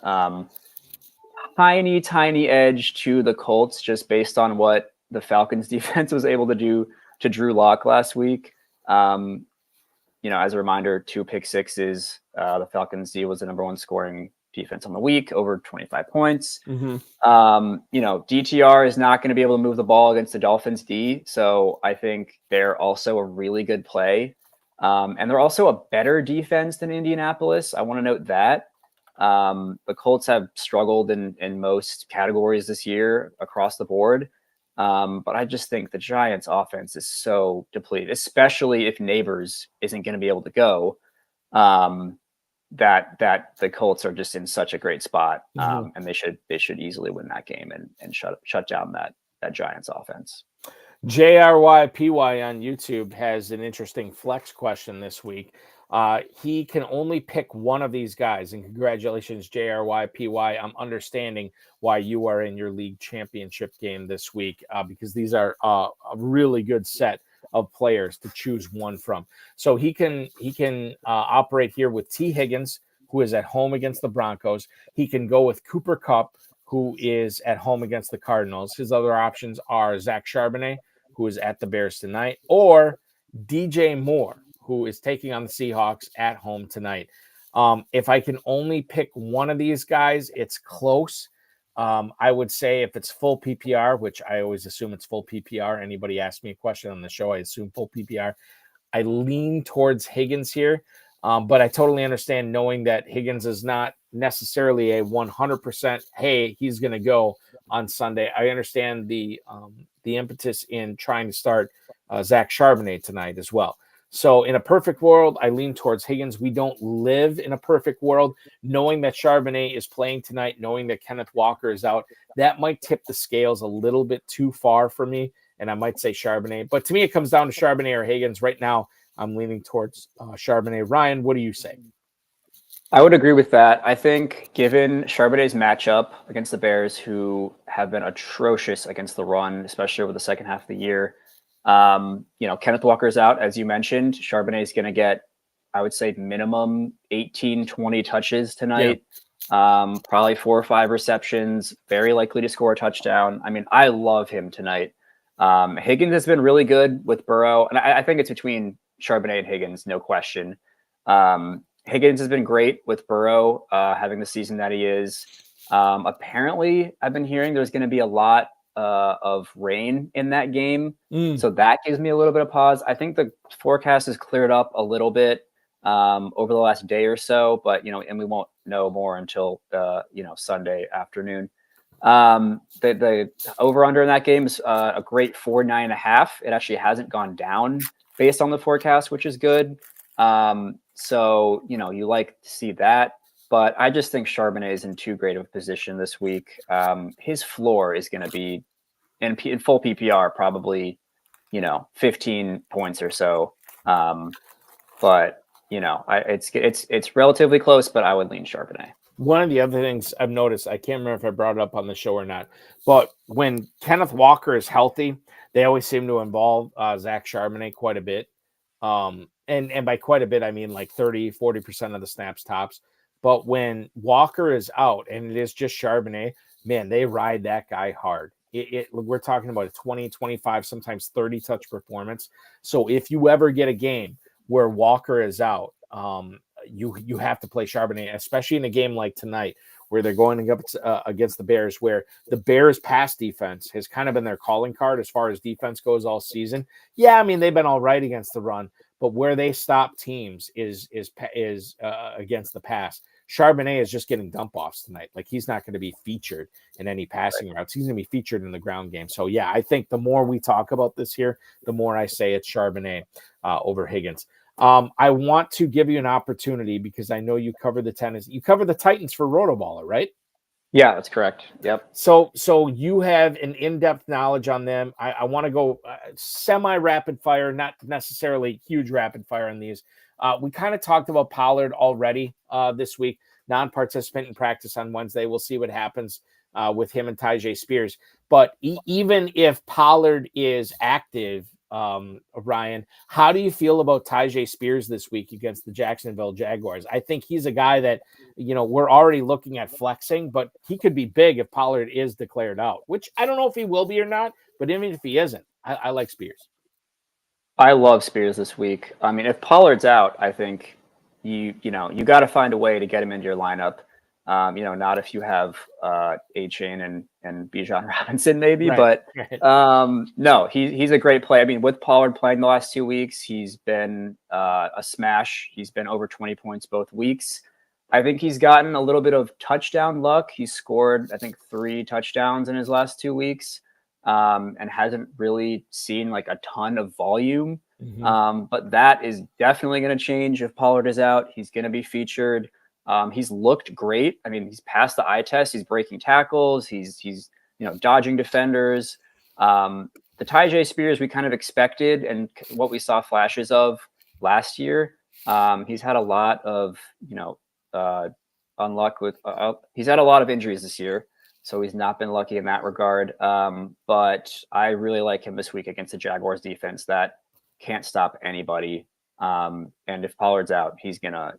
Tiny edge to the Colts just based on what the Falcons defense was able to do to Drew Lock last week. As a reminder, 2 pick sixes. The Falcons D was the number 1 scoring defense on the week, over 25 points. Mm-hmm. DTR is not going to be able to move the ball against the Dolphins D. So I think they're also a really good play. And they're also a better defense than Indianapolis. I want to note that. The Colts have struggled in most categories this year across the board. But I just think the Giants offense is so depleted, especially if Neighbors isn't going to be able to go, that the Colts are just in such a great spot. And they should easily win that game and shut down that Giants offense. JRYPY on YouTube has an interesting flex question this week. He can only pick one of these guys, and congratulations, JRYPY. I'm understanding why you are in your league championship game this week, because these are a really good set of players to choose one from. So he can operate here with T. Higgins, who is at home against the Broncos. He can go with Cooper Kupp, who is at home against the Cardinals. His other options are Zach Charbonnet, who is at the Bears tonight, or DJ Moore, who is taking on the Seahawks at home tonight. If I can only pick one of these guys, it's close. I would say if it's full PPR, which I always assume it's full PPR. Anybody asks me a question on the show, I assume full PPR. I lean towards Higgins here, but I totally understand knowing that Higgins is not necessarily a 100%, hey, he's going to go on Sunday. I understand the impetus in trying to start Zach Charbonnet tonight as well. So in a perfect world, I lean towards Higgins. We don't live in a perfect world. Knowing that Charbonnet is playing tonight, knowing that Kenneth Walker is out, that might tip the scales a little bit too far for me, and I might say Charbonnet. But to me, it comes down to Charbonnet or Higgins. Right now, I'm leaning towards Charbonnet. Ryan, what do you say? I would agree with that. I think given Charbonnet's matchup against the Bears, who have been atrocious against the run, especially over the second half of the year, Kenneth Walker's out, as you mentioned. Charbonnet is going to get, I would say, minimum 18, 20 touches tonight. Yeah. Probably 4 or 5 receptions, very likely to score a touchdown. I mean, I love him tonight. Higgins has been really good with Burrow, and I think it's between Charbonnet and Higgins, no question. Higgins has been great with Burrow, having the season that he is. Apparently, I've been hearing there's going to be a lot of rain in that game. So that gives me a little bit of pause. I think the forecast has cleared up a little bit over the last day or so, but and we won't know more until Sunday afternoon. The over under in that game is a great 49.5. It actually hasn't gone down based on the forecast, which is good. So you like to see that, but I just think Charbonnet is in too great of a position this week. His floor is going to be in full PPR probably 15 points or so. But it's relatively close, but I would lean Charbonnet. One of the other things I've noticed, I can't remember if I brought it up on the show or not, but when Kenneth Walker is healthy, they always seem to involve Zach Charbonnet quite a bit. And by quite a bit, I mean like 30-40% of the snaps tops. But when Walker is out and it is just Charbonnet, man, they ride that guy hard. We're talking about a 20, 25, sometimes 30 touch performance. So if you ever get a game where Walker is out, you have to play Charbonnet, especially in a game like tonight where they're going up against the Bears, where the Bears' pass defense has kind of been their calling card as far as defense goes all season. Yeah, I mean, they've been all right against the run, but where they stop teams is against the pass. Charbonnet is just getting dump offs tonight. Like, he's not going to be featured in any passing routes. He's going to be featured in the ground game. So, yeah, I think the more we talk about this here, the more I say it's Charbonnet over Higgins. I want to give you an opportunity because I know you cover the tennis. You cover the Titans for RotoBaller, right? Yeah, that's correct. Yep. So you have an in-depth knowledge on them. I want to go semi-rapid fire, not necessarily huge rapid fire on these. We kind of talked about Pollard already this week, non-participant in practice on Wednesday. We'll see what happens with him and Tyjae Spears. But even if Pollard is active, Ryan, how do you feel about Tyjae Spears this week against the Jacksonville Jaguars? I think he's a guy that, we're already looking at flexing, but he could be big if Pollard is declared out, which I don't know if he will be or not, but even if he isn't, I like Spears. I love Spears this week. I mean, if Pollard's out, I think you got to find a way to get him into your lineup. Not if you have A-Chain and Bijan Robinson maybe, right. But no, he's a great play. I mean, with Pollard playing the last 2 weeks, he's been a smash. He's been over 20 points both weeks. I think he's gotten a little bit of touchdown luck. He's scored, I think, 3 touchdowns in his last 2 weeks, and hasn't really seen like a ton of volume. Mm-hmm. But that is definitely going to change if Pollard is out. He's going to be featured. He's looked great. I mean, he's passed the eye test. He's breaking tackles. He's dodging defenders. The Tyjae Spears we kind of expected, and what we saw flashes of last year. He's had a lot of unluck with. He's had a lot of injuries this year, so he's not been lucky in that regard. But I really like him this week against the Jaguars defense that can't stop anybody. And if Pollard's out, he's gonna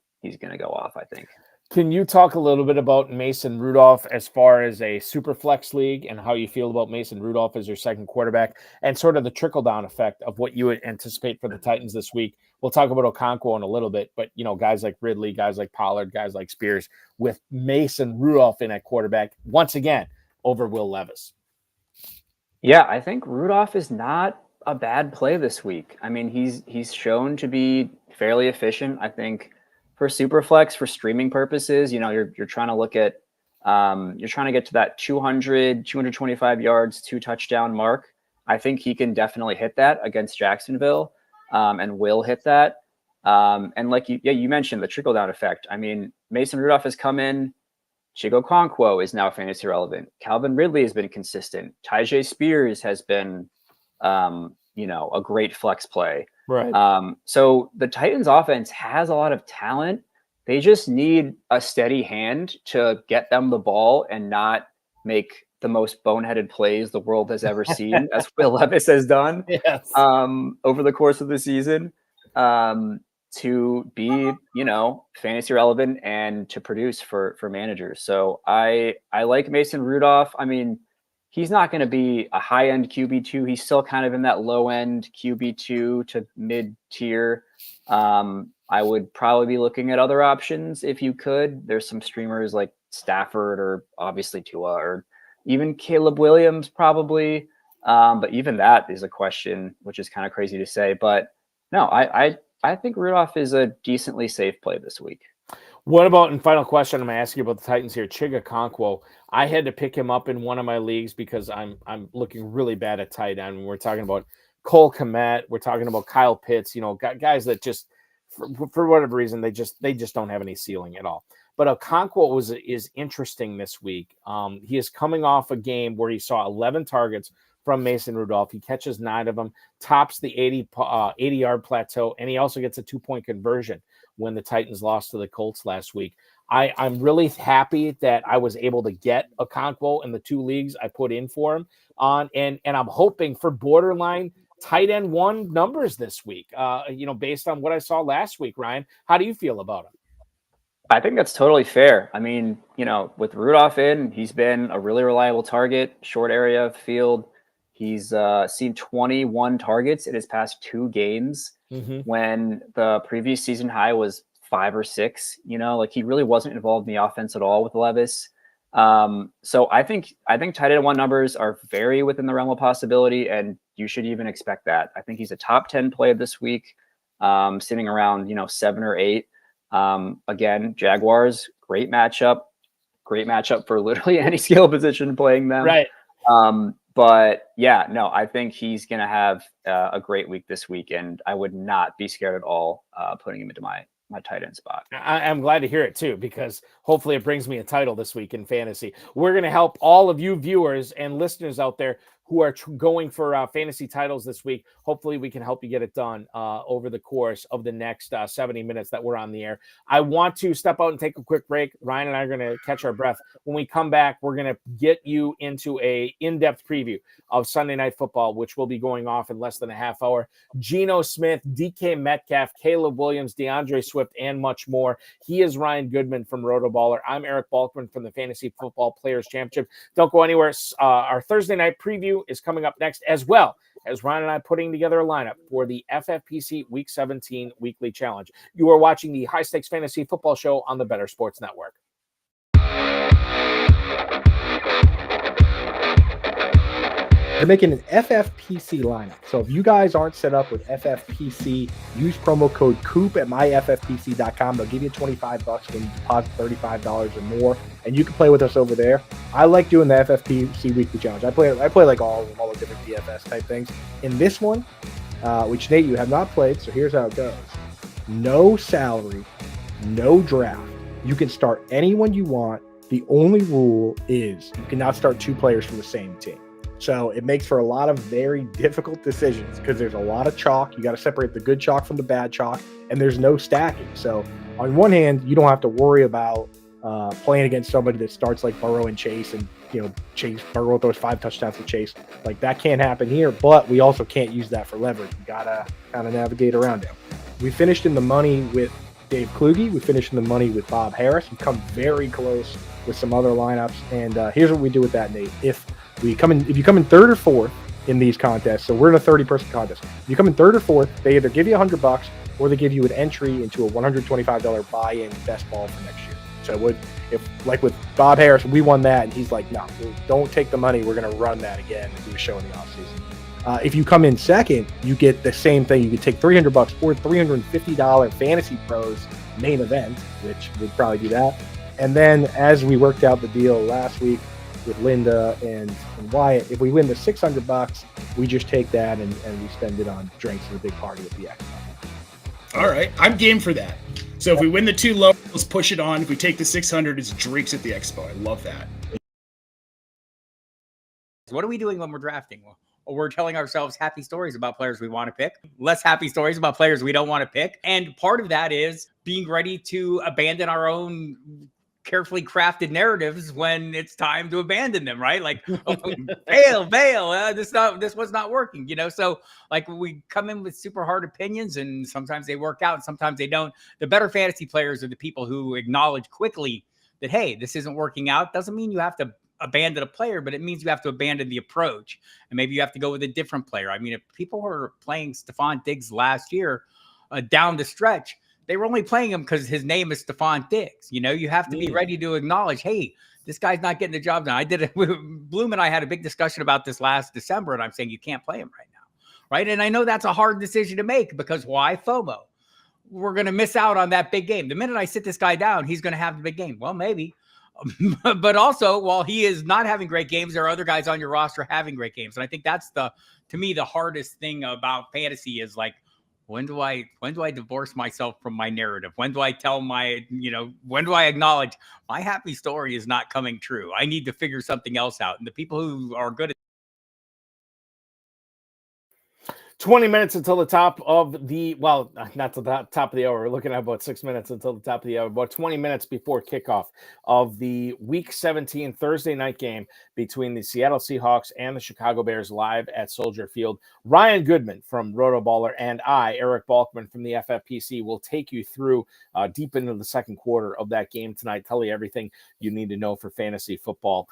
go off, I think. Can you talk a little bit about Mason Rudolph as far as a super flex league and how you feel about Mason Rudolph as your second quarterback and sort of the trickle-down effect of what you would anticipate for the Titans this week? We'll talk about Okonkwo in a little bit, but, guys like Ridley, guys like Pollard, guys like Spears with Mason Rudolph in at quarterback, once again, over Will Levis. Yeah, I think Rudolph is not a bad play this week. I mean, he's shown to be fairly efficient. I think for Superflex, for streaming purposes, you're trying to look at, you're trying to get to that 225 yards, 2 touchdown mark. I think he can definitely hit that against Jacksonville, and will hit that. And like you mentioned the trickle down effect. I mean, Mason Rudolph has come in. Chigo Okonkwo is now fantasy relevant. Calvin Ridley has been consistent. Tyjae Spears has been, a great flex play. Right. So the Titans offense has a lot of talent. They just need a steady hand to get them the ball and not make the most boneheaded plays the world has ever seen, as Will Levis has done. Yes. Over the course of the season, to be, fantasy relevant and to produce for managers. So I like Mason Rudolph. I mean, he's not going to be a high-end QB2. He's still kind of in that low-end QB2 to mid-tier. I would probably be looking at other options if you could. There's some streamers like Stafford or obviously Tua or even Caleb Williams probably. But even that is a question, which is kind of crazy to say. But no, I think Rudolph is a decently safe play this week. What about, and final question, I'm going to ask you about the Titans here, Chiga Okonkwo. I had to pick him up in one of my leagues because I'm looking really bad at tight end. We're talking about Cole Kmet, we're talking about Kyle Pitts, guys that just for whatever reason they just don't have any ceiling at all. But Okonkwo is interesting this week. He is coming off a game where he saw 11 targets from Mason Rudolph. He catches 9 of them, tops the 80-yard plateau, and he also gets a 2-point conversion when the Titans lost to the Colts last week. I'm really happy that I was able to get Okonkwo in the 2 leagues I put in for him on, and I'm hoping for borderline tight end 1 numbers this week. Based on what I saw last week. Ryan, how do you feel about him? I think that's totally fair. I mean, with Rudolph in, he's been a really reliable target, short area of field. He's seen 21 targets in his past 2 games, when the previous season high was 5 or 6. He really wasn't involved in the offense at all with Levis. So I think tight end 1 numbers are very within the realm of possibility, and you should even expect that. I think he's a top 10 play this week, sitting around 7 or 8. Again, Jaguars, great matchup for literally any skill position playing them. Right. But yeah, no, I think he's going to have a great week this week, and I would not be scared at all putting him into my tight end spot. I'm glad to hear it too, because hopefully it brings me a title this week in fantasy. We're going to help all of you viewers and listeners out there who are going for fantasy titles this week. Hopefully we can help you get it done over the course of the next 70 minutes that we're on the air. I want to step out and take a quick break. Ryan and I are going to catch our breath. When we come back, we're going to get you into a in-depth preview of Sunday Night Football, which will be going off in less than a half hour. Geno Smith, DK Metcalf, Caleb Williams, DeAndre Swift, and much more. He is Ryan Goodman from RotoBaller. I'm Eric Balkman from the Fantasy Football Players Championship. Don't go anywhere. Our Thursday night preview is coming up next, as well as Ryan and I putting together a lineup for the FFPC Week 17 Weekly Challenge. You are watching the High Stakes Fantasy Football Show on the Better Sports Network. They're making an FFPC lineup. So if you guys aren't set up with FFPC, use promo code COOP at myffpc.com. They'll give you $25 when you deposit $35 or more, and you can play with us over there. I like doing the FFPC Weekly Challenge. I play like all the different DFS type things. In this one, which Nate, you have not played, so here's how it goes. No salary, no draft. You can start anyone you want. The only rule is you cannot start 2 players from the same team. So it makes for a lot of very difficult decisions because there's a lot of chalk. You got to separate the good chalk from the bad chalk, and there's no stacking. So on one hand, you don't have to worry about playing against somebody that starts like Burrow and Chase, and Chase Burrow throws 5 touchdowns to Chase. Like that can't happen here, but we also can't use that for leverage. We gotta kind of navigate around it. We finished in the money with Dave Kluge. We finished in the money with Bob Harris. We come very close with some other lineups, and here's what we do with that, Nate. If you come in 3rd or 4th in these contests, so we're in a 30-person contest. If you come in 3rd or 4th, they either give you $100 or they give you an entry into a $125 buy-in best ball for next year. So if like with Bob Harris, we won that, and he's like, no, don't take the money. We're going to run that again and do a show in the offseason. If you come in 2nd, you get the same thing. You can take $300 or $350 Fantasy Pros main event, which we'd probably do that. And then as we worked out the deal last week with Linda and Wyatt, if we win the $600, we just take that and we spend it on drinks and a big party at the Expo. All right, I'm game for that. So if we win the 2 low, let's push it on. If we take the 600, it's drinks at the Expo. I love that. What are we doing when we're drafting? Well, we're telling ourselves happy stories about players we want to pick, less happy stories about players we don't want to pick. And part of that is being ready to abandon our own carefully crafted narratives when it's time to abandon them, right? Like, bail, this was not working, So like we come in with super hard opinions, and sometimes they work out and sometimes they don't. The better fantasy players are the people who acknowledge quickly that, hey, this isn't working out. Doesn't mean you have to abandon a player, but it means you have to abandon the approach, and maybe you have to go with a different player. I mean, if people were playing Stephon Diggs last year down the stretch, they were only playing him because his name is Stephon Diggs. You have to be ready to acknowledge, hey, this guy's not getting the job done. I did it. Bloom and I had a big discussion about this last December, and I'm saying you can't play him right now, right? And I know that's a hard decision to make because why? FOMO. we're going to miss out on that big game. The minute I sit this guy down, he's going to have the big game. Well, maybe. But also, while he is not having great games, there are other guys on your roster having great games. And I think that's to me, the hardest thing about fantasy is like, when do I divorce myself from my narrative? When do I tell when do I acknowledge my happy story is not coming true? I need to figure something else out. And the people who are good at 20 minutes until the top of the, well, not to the top of the hour. We're looking at about 6 minutes until the top of the hour, about 20 minutes before kickoff of the Week 17 Thursday night game between the Seattle Seahawks and the Chicago Bears live at Soldier Field. Ryan Goodman from RotoBaller and I, Eric Balkman from the FFPC, will take you through deep into the second quarter of that game tonight, tell you everything you need to know for fantasy football.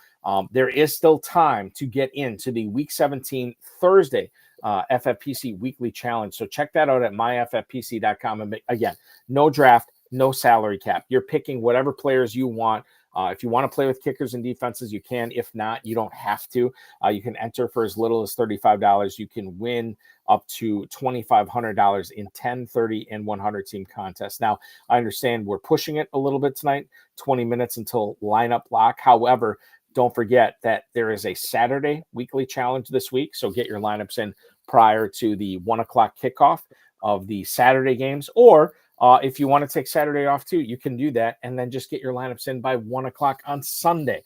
There is still time to get into the Week 17 Thursday FFPC Weekly Challenge. So check that out at myffpc.com. And again, no draft, no salary cap. You're picking whatever players you want. If you want to play with kickers and defenses, you can. If not, you don't have to. You can enter for as little as $35. You can win up to $2,500 in 10, 30, and 100 team contests. Now, I understand we're pushing it a little bit tonight, 20 minutes until lineup lock. However, don't forget that there is a Saturday weekly challenge this week. So get your lineups in prior to the 1 o'clock kickoff of the Saturday games. Or if you want to take Saturday off too, you can do that. And then just get your lineups in by 1 o'clock on Sunday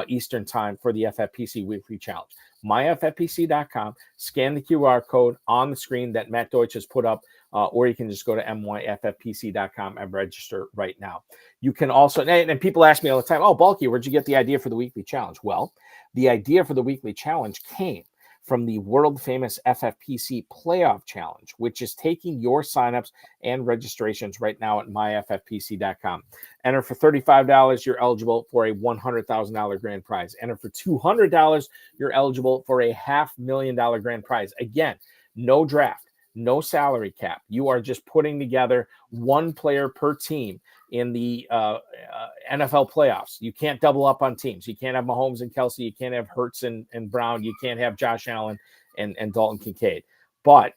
Eastern time for the FFPC Weekly Challenge. myffpc.com, scan the QR code on the screen that Matt Deutsch has put up, or you can just go to myffpc.com and register right now. You can also, and people ask me all the time, oh, Balky, where'd you get the idea for the weekly challenge? Well, the idea for the weekly challenge came from the world famous FFPC playoff challenge, which is taking your signups and registrations right now at myffpc.com. Enter for $35, you're eligible for a $100,000 grand prize. Enter for $200, you're eligible for a $500,000 grand prize. Again, no draft, no salary cap. You are just putting together one player per team in the NFL playoffs. You can't double up on teams. You can't have Mahomes and Kelsey. You can't have Hurts and Brown. You can't have Josh Allen and Dalton Kincaid. But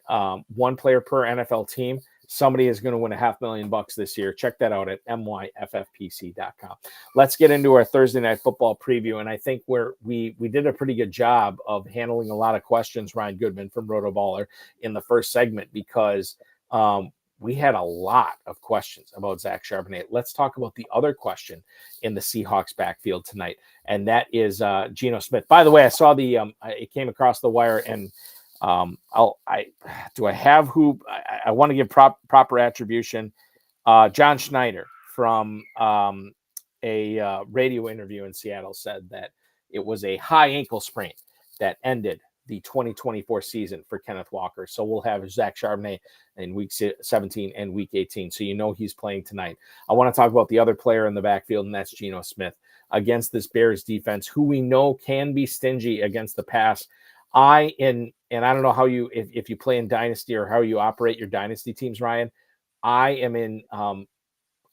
one player per NFL team. Somebody is going to win $500,000 this year. Check that out at myffpc.com. Let's get into our Thursday night football preview. And I think we did a pretty good job of handling a lot of questions, Ryan Goodman from RotoBaller, in the first segment, because we had a lot of questions about Zach Charbonnet. Let's talk about the other question in the Seahawks backfield tonight, and that is Geno Smith. By the way, I saw it came across the wire, and I want to give proper attribution. John Schneider from a radio interview in Seattle said that it was a high ankle sprain that ended the 2024 season for Kenneth Walker. So we'll have Zach Charbonnet in week 17 and week 18. So he's playing tonight. I want to talk about the other player in the backfield, and that's Geno Smith against this Bears defense, who we know can be stingy against the pass. I don't know how if you play in Dynasty or how you operate your Dynasty teams, Ryan. I am in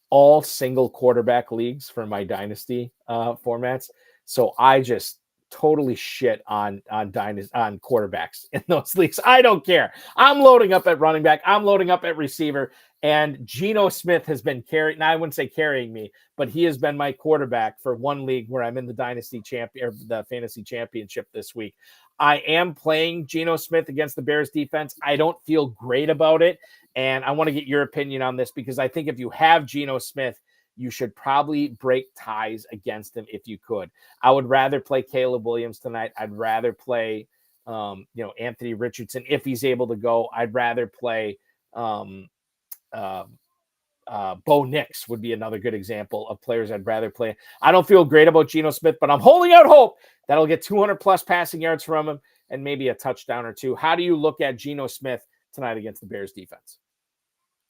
all single quarterback leagues for my Dynasty formats. So I just totally shit on quarterbacks in those leagues. I don't care. I'm loading up at running back. I'm loading up at receiver. And Geno Smith has been carrying. Now I wouldn't say carrying me, but he has been my quarterback for one league where I'm in the Dynasty champion or the fantasy championship this week. I am playing Geno Smith against the Bears defense. I don't feel great about it. And I want to get your opinion on this, because I think if you have Geno Smith, you should probably break ties against him if you could. I would rather play Caleb Williams tonight. I'd rather play, Anthony Richardson if he's able to go. I'd rather play Bo Nix would be another good example of players I'd rather play. I don't feel great about Geno Smith, but I'm holding out hope that I'll get 200 plus passing yards from him and maybe a touchdown or two. How do you look at Geno Smith tonight against the Bears defense?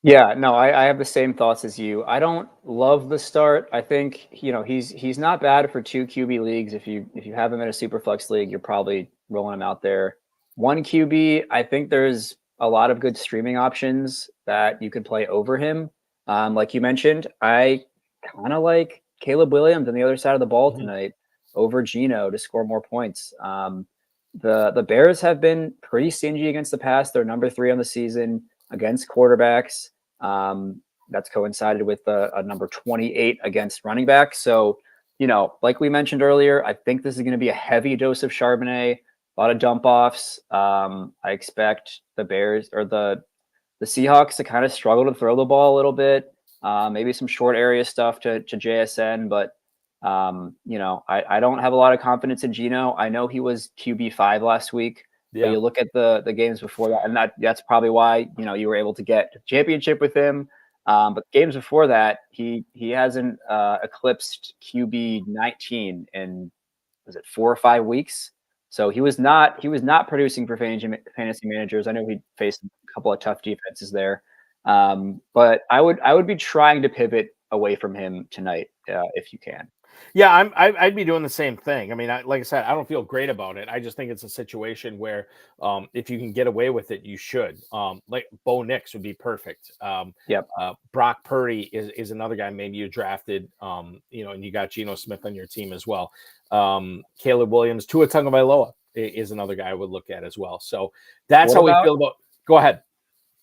Yeah, no, I have the same thoughts as you. I don't love the start. I think, he's not bad for 2 QB leagues. If you have him in a super flex league, you're probably rolling him out there. 1 QB, I think there's a lot of good streaming options that you could play over him. Like you mentioned, I kind of like Caleb Williams on the other side of the ball tonight over Geno to score more points. The Bears have been pretty stingy against the pass. They're number 3 on the season against quarterbacks. That's coincided with a number 28 against running back. So, like we mentioned earlier, I think this is going to be a heavy dose of Charbonnet, a lot of dump offs. I expect the Bears or the Seahawks to kind of struggle to throw the ball a little bit. Maybe some short area stuff to JSN, but I don't have a lot of confidence in Geno. I know he was QB5 last week, but you look at the games before that, and that's probably why you were able to get a championship with him. But games before that, he hasn't eclipsed QB19 in, was it 4 or 5 weeks? So he was not producing for fantasy managers. I know he faced a couple of tough defenses there, but I would be trying to pivot away from him tonight if you can. Yeah, I'd be doing the same thing. I mean, like I said, I don't feel great about it. I just think it's a situation where if you can get away with it, you should. Like Bo Nix would be perfect. Brock Purdy is another guy maybe you drafted, and you got Geno Smith on your team as well. Caleb Williams, Tua Tagovailoa is another guy I would look at as well. So that's how we feel about. Go ahead.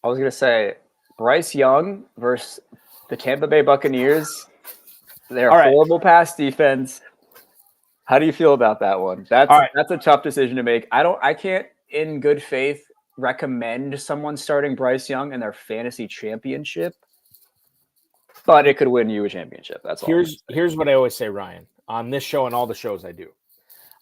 I was going to say Bryce Young versus the Tampa Bay Buccaneers. They're a horrible pass defense. How do you feel about that one? That's a tough decision to make. I can't in good faith recommend someone starting Bryce Young in their fantasy championship, but it could win you a championship. That's all. Here's what I always say, Ryan, on this show and all the shows I do.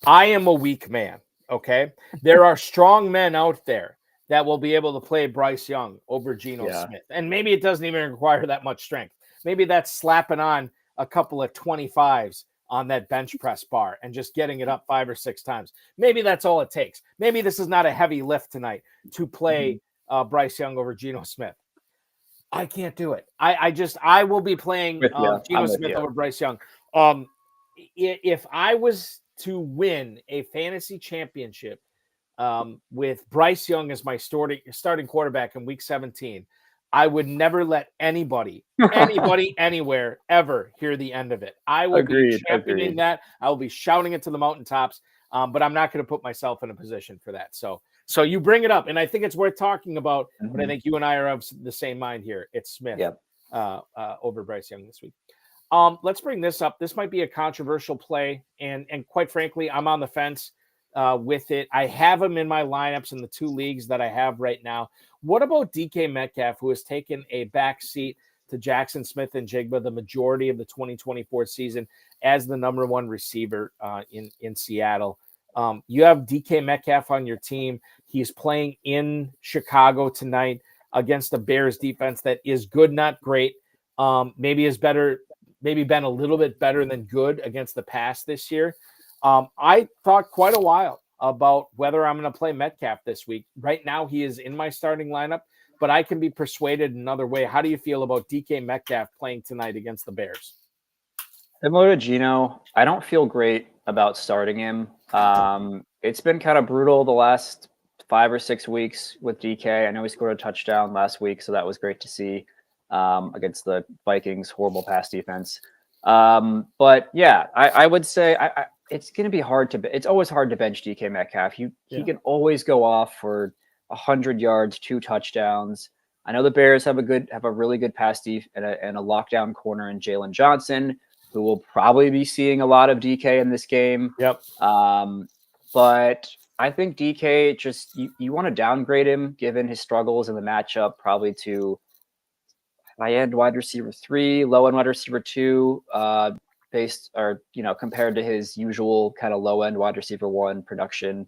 I am a weak man, okay? There are strong men out there that will be able to play Bryce Young over Geno Smith. And maybe it doesn't even require that much strength. Maybe that's slapping on a couple of 25s on that bench press bar and just getting it up 5 or 6 times. Maybe that's all it takes. Maybe this is not a heavy lift tonight to play Bryce Young over Geno Smith. I can't do it. I will be playing Geno Smith over Bryce Young. If I was to win a fantasy championship with Bryce Young as my starting quarterback in week 17, I would never let anybody anywhere ever hear the end of it. I will be championing that. I will be shouting it to the mountaintops, but I'm not going to put myself in a position for that. So you bring it up, and I think it's worth talking about, but I think you and I are of the same mind here. It's Smith over Bryce Young this week. Let's bring this up. This might be a controversial play, and quite frankly, I'm on the fence with it. I have him in my lineups in the 2 leagues that I have right now. What about DK Metcalf, who has taken a back seat to Jackson Smith and Jigba the majority of the 2024 season as the number 1 receiver in Seattle? You have DK Metcalf on your team. He's playing in Chicago tonight against the Bears defense that is good, not great. Maybe been a little bit better than good against the pass this year. I thought quite a while about whether I'm going to play Metcalf this week. Right now, he is in my starting lineup, but I can be persuaded another way. How do you feel about DK Metcalf playing tonight against the Bears? Similar to Geno, I don't feel great about starting him. It's been kind of brutal the last 5 or 6 weeks with DK. I know he scored a touchdown last week, so that was great to see against the Vikings' horrible pass defense. But yeah, I would say it's going to be hard it's always hard to bench DK Metcalf. He can always go off for 100 yards, 2 touchdowns. I know the Bears have a really good pass def and a lockdown corner in Jalen Johnson, who will probably be seeing a lot of DK in this game. Yep. But I think DK just you want to downgrade him given his struggles in the matchup, probably to high-end wide receiver 3, low-end wide receiver 2, compared to his usual kind of low-end wide receiver 1 production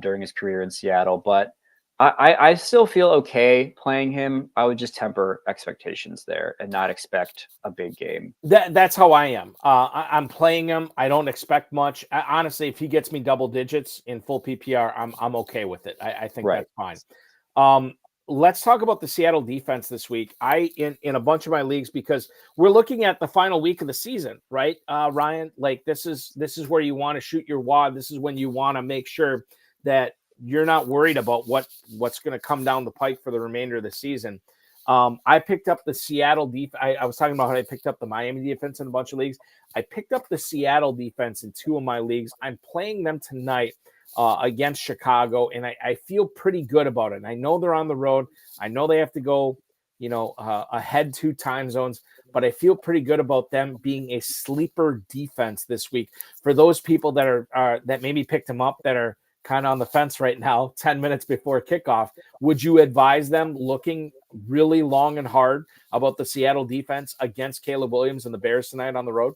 during his career in Seattle. But I still feel okay playing him. I would just temper expectations there and not expect a big game. That's how I am. I'm playing him. I don't expect much. Honestly, if he gets me double digits in full PPR, I'm okay with it. I think that's fine. Let's talk about the Seattle defense this week. In a bunch of my leagues, because we're looking at the final week of the season, right, Ryan? Like this is where you want to shoot your wad. This is when you want to make sure that you're not worried about what's going to come down the pike for the remainder of the season. I picked up the Seattle defense. I was talking about how I picked up the Miami defense in a bunch of leagues. I picked up the Seattle defense in 2 of my leagues. I'm playing them tonight against Chicago, and I feel pretty good about it. And I know they're on the road. I know they have to go, ahead 2 time zones, but I feel pretty good about them being a sleeper defense this week. For those people that are that maybe picked them up that are kind of on the fence right now, 10 minutes before kickoff, would you advise them looking really long and hard about the Seattle defense against Caleb Williams and the Bears tonight on the road?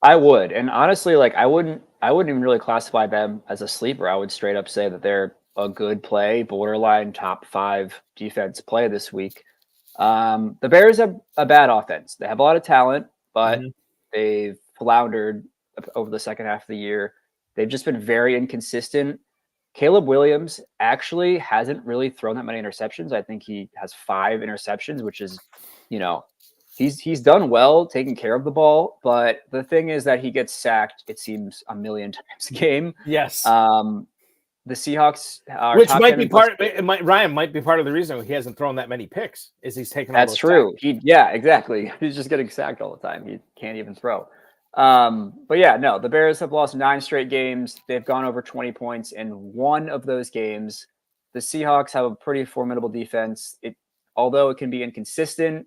I would. And honestly, like I wouldn't even really classify them as a sleeper. I would straight up say that they're a good play, borderline top 5 defense play this week. The Bears have a bad offense. They have a lot of talent, but they've floundered over the second half of the year. They've just been very inconsistent. Caleb Williams actually hasn't really thrown that many interceptions. I think he has 5 interceptions, which is, he's done well taking care of the ball. But the thing is that he gets sacked, it seems, a million times a game. Yes. The Seahawks are which might be Ryan might be part of the reason he hasn't thrown that many picks is he's taken all That's those true. sacks. Yeah, exactly. He's just getting sacked all the time. He can't even throw. But yeah, no, the Bears have lost 9 straight games. They've gone over 20 points in one of those games. The Seahawks have a pretty formidable defense. Although it can be inconsistent,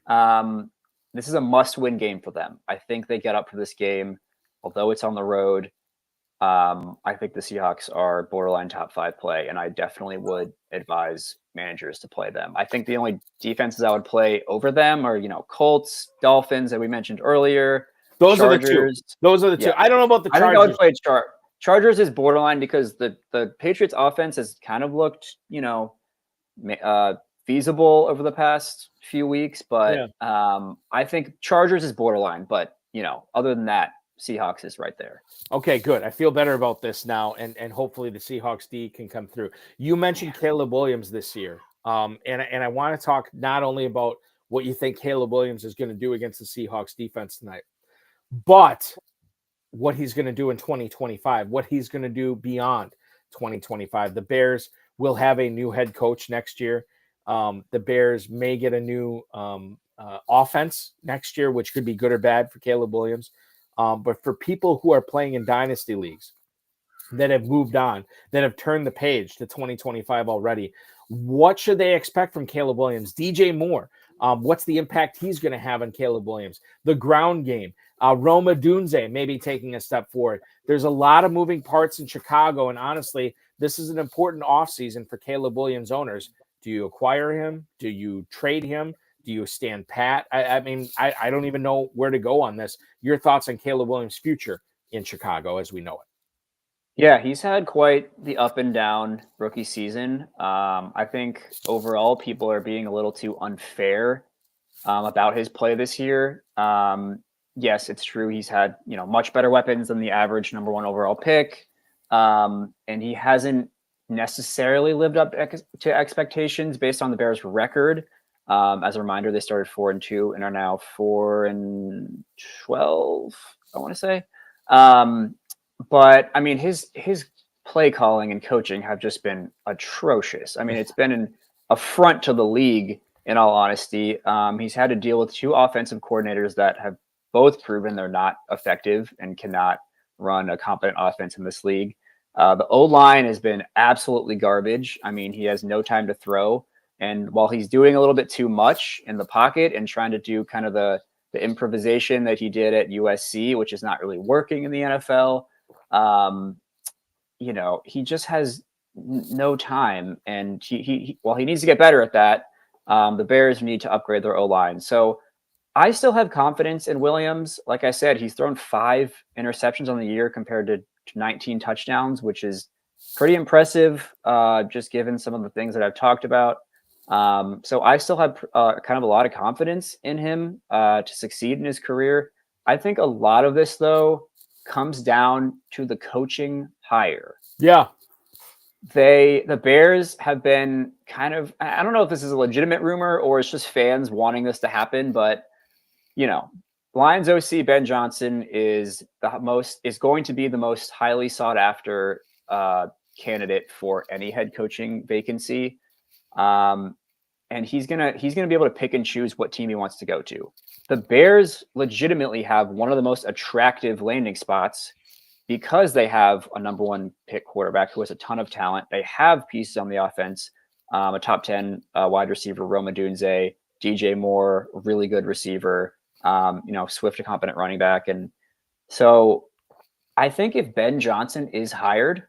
this is a must-win game for them. I think they get up for this game, although it's on the road. I think the Seahawks are borderline top 5 play, and I definitely would advise managers to play them. I think the only defenses I would play over them are, Colts, Dolphins that we mentioned earlier. Those Chargers. are the 2. Those are the 2. Yeah. I don't know about the Chargers. I think I would play Chargers is borderline because the Patriots offense has kind of looked, feasible over the past few weeks, but I think Chargers is borderline, but other than that, Seahawks is right there. Okay, good. I feel better about this now, and hopefully the Seahawks D can come through. You mentioned Caleb Williams this year, and I want to talk not only about what you think Caleb Williams is going to do against the Seahawks defense tonight, but what he's going to do in 2025, what he's going to do beyond 2025. The Bears will have a new head coach next year. The Bears may get a new offense next year, which could be good or bad for Caleb Williams. But for people who are playing in dynasty leagues that have moved on, that have turned the page to 2025 already, what should they expect from Caleb Williams? DJ Moore, what's the impact he's going to have on Caleb Williams? The ground game, Roma Dunze maybe taking a step forward. There's a lot of moving parts in Chicago, and honestly, this is an important offseason for Caleb Williams owners. Do you acquire him? Do you trade him? Do you stand pat? I mean, I don't even know where to go on this. Your thoughts on Caleb Williams' future in Chicago as we know it? Yeah, he's had quite the up and down rookie season. I think overall people are being a little too unfair about his play this year. Yes, it's true. He's had, much better weapons than the average number 1 overall pick. And he hasn't necessarily lived up to expectations based on the Bears' record. As a reminder, they started 4-2 and are now 4-12, I want to say. But I mean, his play calling and coaching have just been atrocious. I mean, it's been an affront to the league, in all honesty. He's had to deal with 2 offensive coordinators that have both proven they're not effective and cannot run a competent offense in this league. The O-line has been absolutely garbage. I mean, he has no time to throw. And while he's doing a little bit too much in the pocket and trying to do kind of the improvisation that he did at USC, which is not really working in the NFL, he just has no time. And while he needs to get better at that, the Bears need to upgrade their O-line. So I still have confidence in Williams. Like I said, he's thrown 5 interceptions on the year compared to 19 touchdowns, which is pretty impressive, just given some of the things that I've talked about. So I still have kind of a lot of confidence in him to succeed in his career. I think a lot of this, though, comes down to the coaching hire. Yeah. The Bears have been kind of, I don't know if this is a legitimate rumor or it's just fans wanting this to happen, but, Lions OC Ben Johnson is going to be the most highly sought after candidate for any head coaching vacancy. And he's gonna be able to pick and choose what team he wants to go to. The Bears legitimately have one of the most attractive landing spots because they have a number 1 pick quarterback who has a ton of talent. They have pieces on the offense. a top 10 wide receiver, Roma Dunze, DJ Moore, really good receiver, Swift, a competent running back. And so I think if Ben Johnson is hired,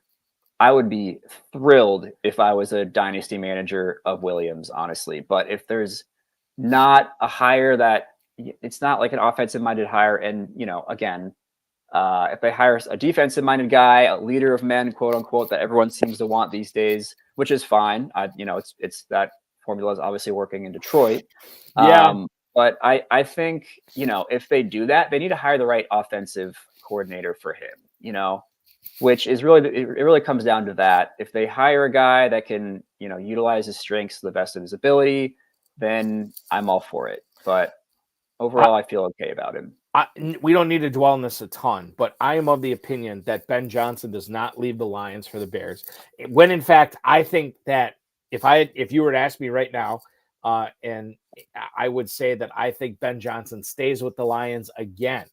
I would be thrilled if I was a dynasty manager of Williams, honestly. But if there's not a hire that it's not like an offensive minded hire, and again, if they hire a defensive minded guy, a leader of men, quote unquote, that everyone seems to want these days, which is fine. It's that formula is obviously working in Detroit. Yeah. But I think, if they do that, they need to hire the right offensive coordinator for him, which is really, it really comes down to that. If they hire a guy that can, utilize his strengths to the best of his ability, then I'm all for it. But overall, I feel okay about him. We don't need to dwell on this a ton, but I am of the opinion that Ben Johnson does not leave the Lions for the Bears. When in fact, I think that if you were to ask me right now, and I would say that I think Ben Johnson stays with the Lions again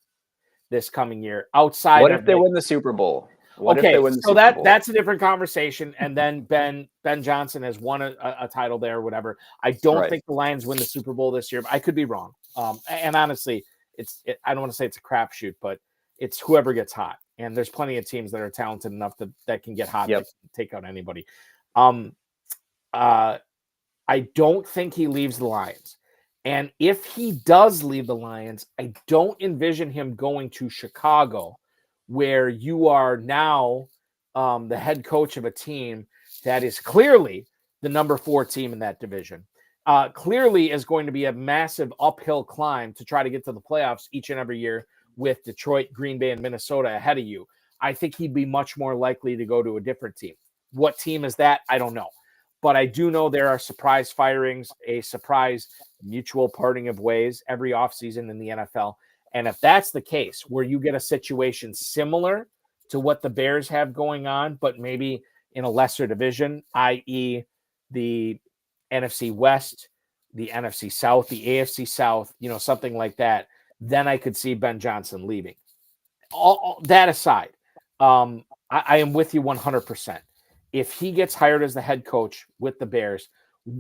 this coming year. Outside, what if they win the Super Bowl? What if they win the so Super Bowl? That's a different conversation. And then Ben Johnson has won a title there or whatever. I don't think the Lions win the Super Bowl this year, but I could be wrong. And honestly, I don't want to say it's a crapshoot, but it's whoever gets hot. And there's plenty of teams that are talented enough that can get hot, that can take out anybody. I don't think he leaves the Lions. And if he does leave the Lions, I don't envision him going to Chicago, where you are now the head coach of a team that is clearly the number 4 team in that division. Clearly is going to be a massive uphill climb to try to get to the playoffs each and every year with Detroit, Green Bay, and Minnesota ahead of you. I think he'd be much more likely to go to a different team. What team is that? I don't know. But I do know there are surprise firings, a surprise mutual parting of ways every offseason in the NFL. And if that's the case, where you get a situation similar to what the Bears have going on, but maybe in a lesser division, i.e. the NFC West, the NFC South, the AFC South, something like that, then I could see Ben Johnson leaving. All that aside, I am with you 100%. If he gets hired as the head coach with the Bears,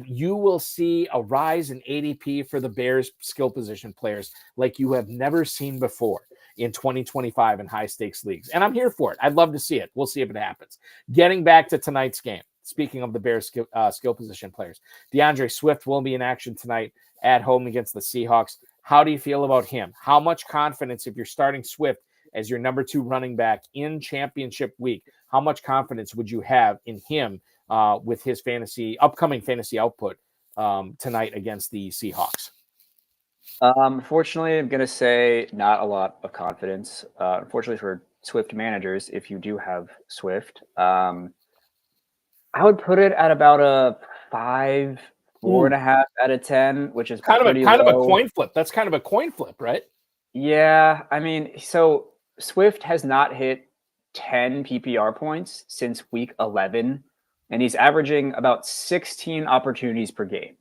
you will see a rise in ADP for the Bears skill position players like you have never seen before in 2025 in high stakes leagues. And I'm here for it. I'd love to see it. We'll see if it happens. Getting back to tonight's game. Speaking of the Bears skill position players, DeAndre Swift will be in action tonight at home against the Seahawks. How do you feel about him? How much confidence, if you're starting Swift as your number 2 running back in championship week, how much confidence would you have in him with his upcoming fantasy output tonight against the Seahawks? Unfortunately, I'm going to say not a lot of confidence. Unfortunately for Swift managers, if you do have Swift, I would put it at about a 5, 4.5 out of 10, which is kind of a coin flip. That's kind of a coin flip, right? Yeah, I mean, so Swift has not hit 10 PPR points since week 11, and he's averaging about 16 opportunities per game.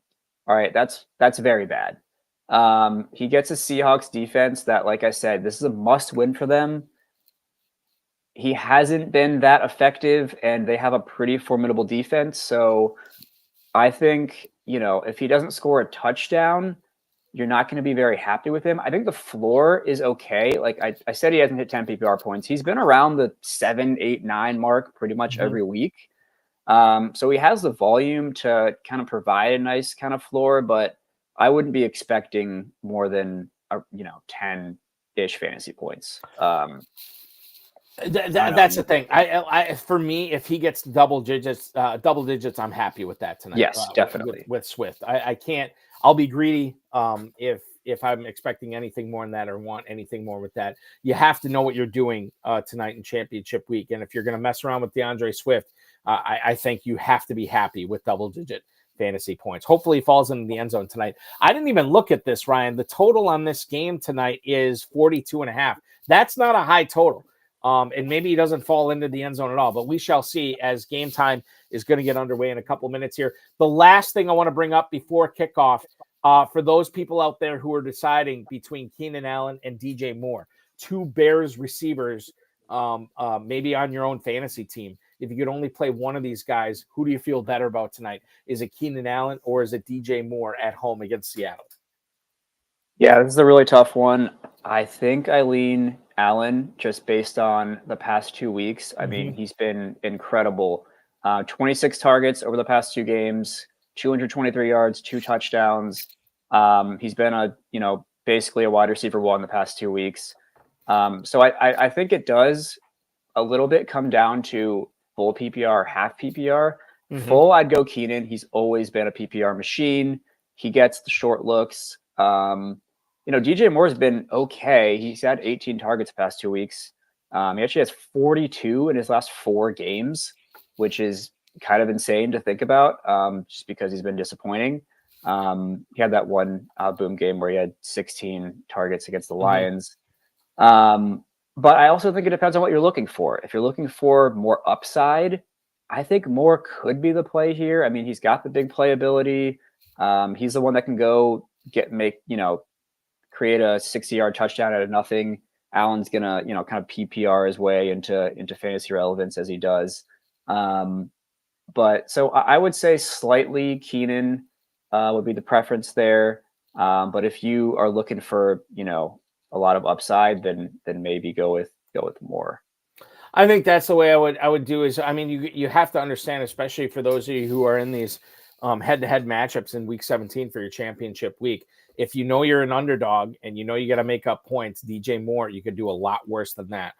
All right, that's very bad. He gets a Seahawks defense that, like I said, this is a must-win for them. He hasn't been that effective, and they have a pretty formidable defense. So I think, if he doesn't score a touchdown, you're not going to be very happy with him. I think the floor is okay. Like I said, he hasn't hit 10 PPR points. He's been around the 7, 8, 9 mark pretty much every week. So he has the volume to kind of provide a nice kind of floor, but I wouldn't be expecting more than 10-ish fantasy points. That's the thing. For me, if he gets double digits, I'm happy with that tonight. Yes, definitely with Swift. I can't. I'll be greedy if I'm expecting anything more than that or want anything more with that. You have to know what you're doing tonight in championship week, and if you're going to mess around with DeAndre Swift, I think you have to be happy with double-digit fantasy points. Hopefully, he falls into the end zone tonight. I didn't even look at this, Ryan. The total on this game tonight is 42.5. That's not a high total. And maybe he doesn't fall into the end zone at all, but we shall see as game time is going to get underway in a couple minutes here. The last thing I want to bring up before kickoff, for those people out there who are deciding between Keenan Allen and DJ Moore, 2 Bears receivers, maybe on your own fantasy team. if you could only play one of these guys, who do you feel better about tonight? Is it Keenan Allen or is it DJ Moore at home against Seattle? Yeah, this is a really tough one. I think I lean Allen just based on the past 2 weeks. I mean, he's been incredible. 26 targets over the past 2 games, 223 yards, 2 touchdowns. He's been basically a wide receiver 1 the past 2 weeks. So I think it does a little bit come down to full PPR, half PPR. Full, I'd go Keenan. He's always been a PPR machine. He gets the short looks. DJ Moore's been okay. He's had 18 targets the past 2 weeks. He actually has 42 in his last 4 games, which is kind of insane to think about, just because he's been disappointing. He had that one boom game where he had 16 targets against the Lions. But I also think it depends on what you're looking for. If you're looking for more upside, I think Moore could be the play here. I mean, he's got the big playability. He's the one that can go create a 60-yard touchdown out of nothing. Allen's gonna, kind of PPR his way into fantasy relevance as he does. But so I would say slightly Keenan would be the preference there. But if you are looking for, a lot of upside, then maybe go with Moore. I think that's the way I would do is, I mean, you have to understand, especially for those of you who are in these head-to-head matchups in week 17 for your championship week. If you know you're an underdog and you know you got to make up points, DJ Moore, you could do a lot worse than that.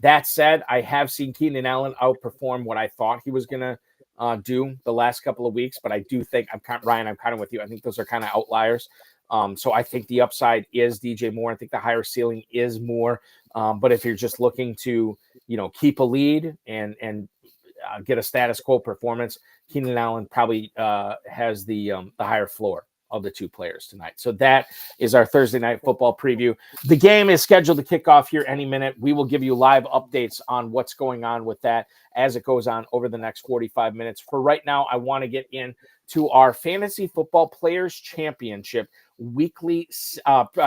That said, I have seen Keenan Allen outperform what I thought he was going to do the last couple of weeks, but I do think Ryan, I'm kind of with you. I think those are kind of outliers. So I think the upside is DJ Moore. I think the higher ceiling is Moore. But if you're just looking to, keep a lead and get a status quo performance, Keenan Allen probably has the higher floor of the 2 players tonight. So that is our Thursday night football preview. The game is scheduled to kick off here any minute. We will give you live updates on what's going on with that as it goes on over the next 45 minutes. For right now, I want to get into our Fantasy Football Players Championship weekly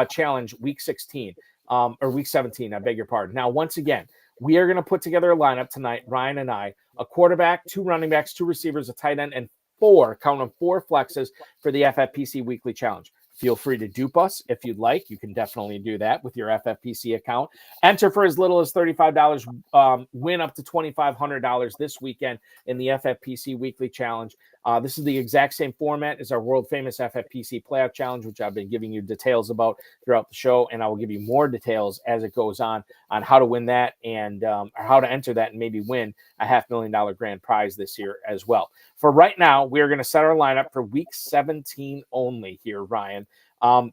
challenge, week 16 or week 17. I beg your pardon. Now, once again, we are going to put together a lineup tonight, Ryan and I, a quarterback, 2 running backs, 2 receivers, a tight end, and 4 flexes for the FFPC Weekly Challenge. Feel free to dupe us if you'd like. You can definitely do that with your FFPC account. Enter for as little as $35, win up to $2,500 this weekend in the FFPC Weekly Challenge. This is the exact same format as our world-famous FFPC Playoff Challenge, which I've been giving you details about throughout the show, and I will give you more details as it goes on how to win that and or how to enter that and maybe win a $500,000 grand prize this year as well. For right now, we're going to set our lineup for week 17 only here, Ryan.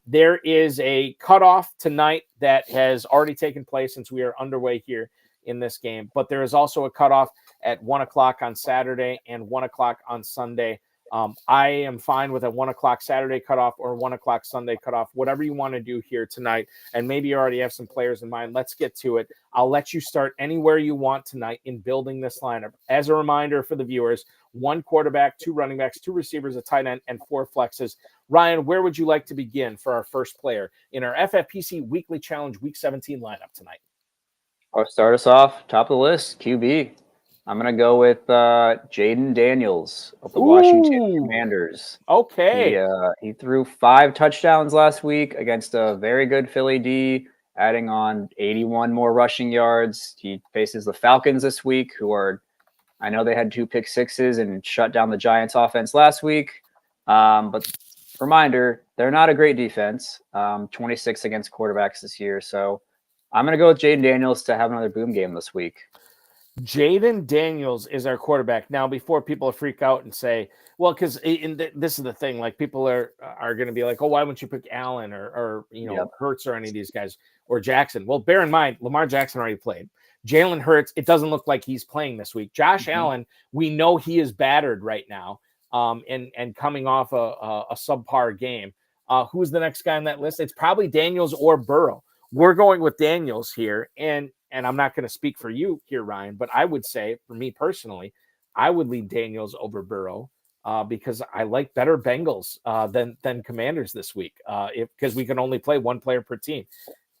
There is a cutoff tonight that has already taken place since we are underway here in this game, but there is also a cutoff at 1:00 on Saturday and 1:00 on Sunday. I am fine with a 1:00 Saturday cutoff or 1:00 Sunday cutoff, whatever you want to do here tonight. And maybe you already have some players in mind. Let's get to it. I'll let you start anywhere you want tonight in building this lineup. As a reminder for the viewers, 1 quarterback, 2 running backs, 2 receivers, a tight end, and 4 flexes. Ryan, where would you like to begin for our first player in our FFPC Weekly Challenge Week 17 lineup tonight? I'll start us off, top of the list, QB. I'm going to go with Jaden Daniels of the Washington Commanders. Okay. He threw 5 touchdowns last week against a very good Philly D, adding on 81 more rushing yards. He faces the Falcons this week, I know they had 2 pick sixes and shut down the Giants offense last week. But reminder, they're not a great defense, 26 against quarterbacks this year. So I'm going to go with Jaden Daniels to have another boom game this week. Jaden Daniels is our quarterback. Now, before people freak out and say, well, because this is the thing, like people are going to be like, oh, why wouldn't you pick Allen or Hurts or any of these guys or Jackson? Well, bear in mind, Lamar Jackson already played. Jalen Hurts, it doesn't look like he's playing this week. Josh Allen, we know he is battered right now and coming off a subpar game. Who's the next guy on that list? It's probably Daniels or Burrow. We're going with Daniels here, and I'm not going to speak for you here, Ryan, but I would say, for me personally, I would lead Daniels over Burrow because I like better Bengals than Commanders this week because we can only play 1 player per team.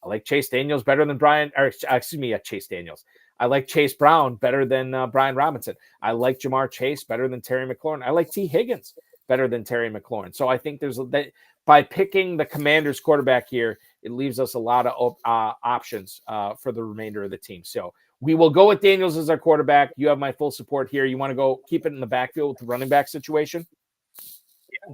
I like Chase Daniels better than Chase Daniels. I like Chase Brown better than Brian Robinson. I like Jamar Chase better than Terry McLaurin. I like T. Higgins better than Terry McLaurin. So I think that by picking the Commanders quarterback here, it leaves us a lot of options for the remainder of the team. So we will go with Daniels as our quarterback. You have my full support here. You want to go keep it in the backfield with the running back situation?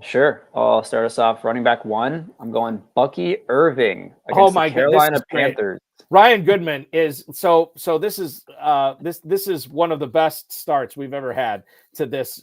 Sure. I'll start us off. Running back 1, I'm going Bucky Irving against the Carolina Panthers. Ryan Goodman is so this is this is one of the best starts we've ever had to this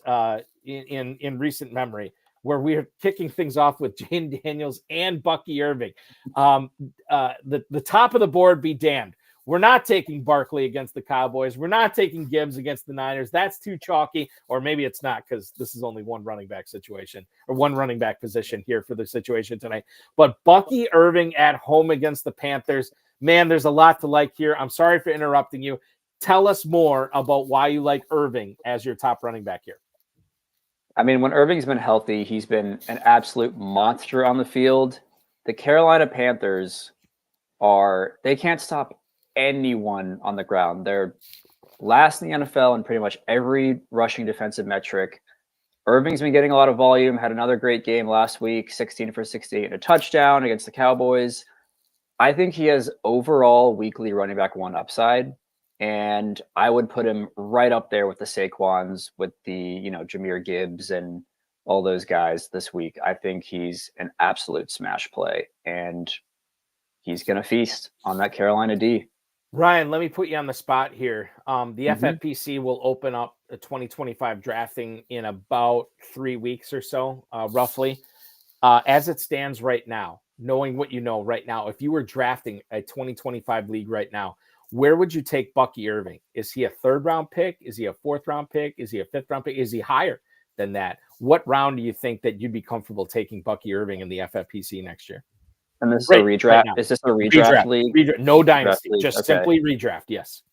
in recent memory, where we are kicking things off with Jane Daniels and Bucky Irving. The top of the board be damned. We're not taking Barkley against the Cowboys. We're not taking Gibbs against the Niners. That's too chalky. Or maybe it's not, because this is only one running back situation or one running back position here for the situation tonight. But Bucky Irving at home against the Panthers. Man, there's a lot to like here. I'm sorry for interrupting you. Tell us more about why you like Irving as your top running back here. I mean, when Irving's been healthy, he's been an absolute monster on the field. The Carolina Panthers they can't stop anyone on the ground. They're last in the NFL in pretty much every rushing defensive metric. Irving's been getting a lot of volume, had another great game last week, 16 for 68 and a touchdown against the Cowboys. I think he has overall weekly running back 1 upside, and I would put him right up there with the Saquons, with the, Jahmyr Gibbs and all those guys this week. I think he's an absolute smash play, and he's going to feast on that Carolina D. Ryan, let me put you on the spot here. The FFPC will open up the 2025 drafting in about 3 weeks or so, roughly. As it stands right now, knowing what you know right now, if you were drafting a 2025 league right now, where would you take Bucky Irving? Is he a 3rd round pick? Is he a 4th round pick? Is he a 5th round pick? Is he higher than that? What round do you think that you'd be comfortable taking Bucky Irving in the FFPC next year? And this is a redraft. Right, is this a redraft league? No dynasty, just simply redraft. Yes.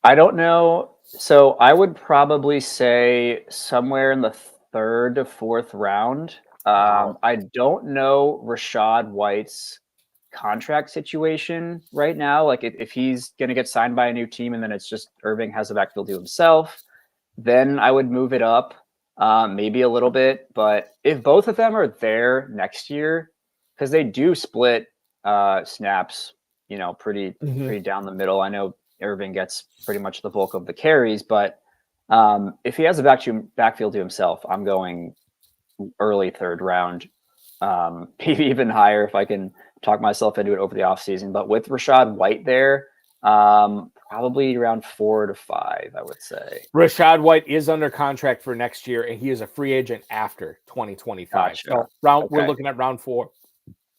I don't know. So I would probably say somewhere in the 3rd to 4th round. I don't know Rachaad White's contract situation right now. Like if he's going to get signed by a new team and then it's just Irving has the backfield to himself, then I would move it up maybe a little bit. But if both of them are there next year, because they do split snaps, pretty down the middle. I know Irving gets pretty much the bulk of the carries, but if he has a backfield to himself, I'm going early 3rd round, maybe even higher if I can talk myself into it over the offseason. But with Rachaad White there, probably around 4 to 5, I would say. Rachaad White is under contract for next year, and he is a free agent after 2025. Gotcha. So we're looking at round 4.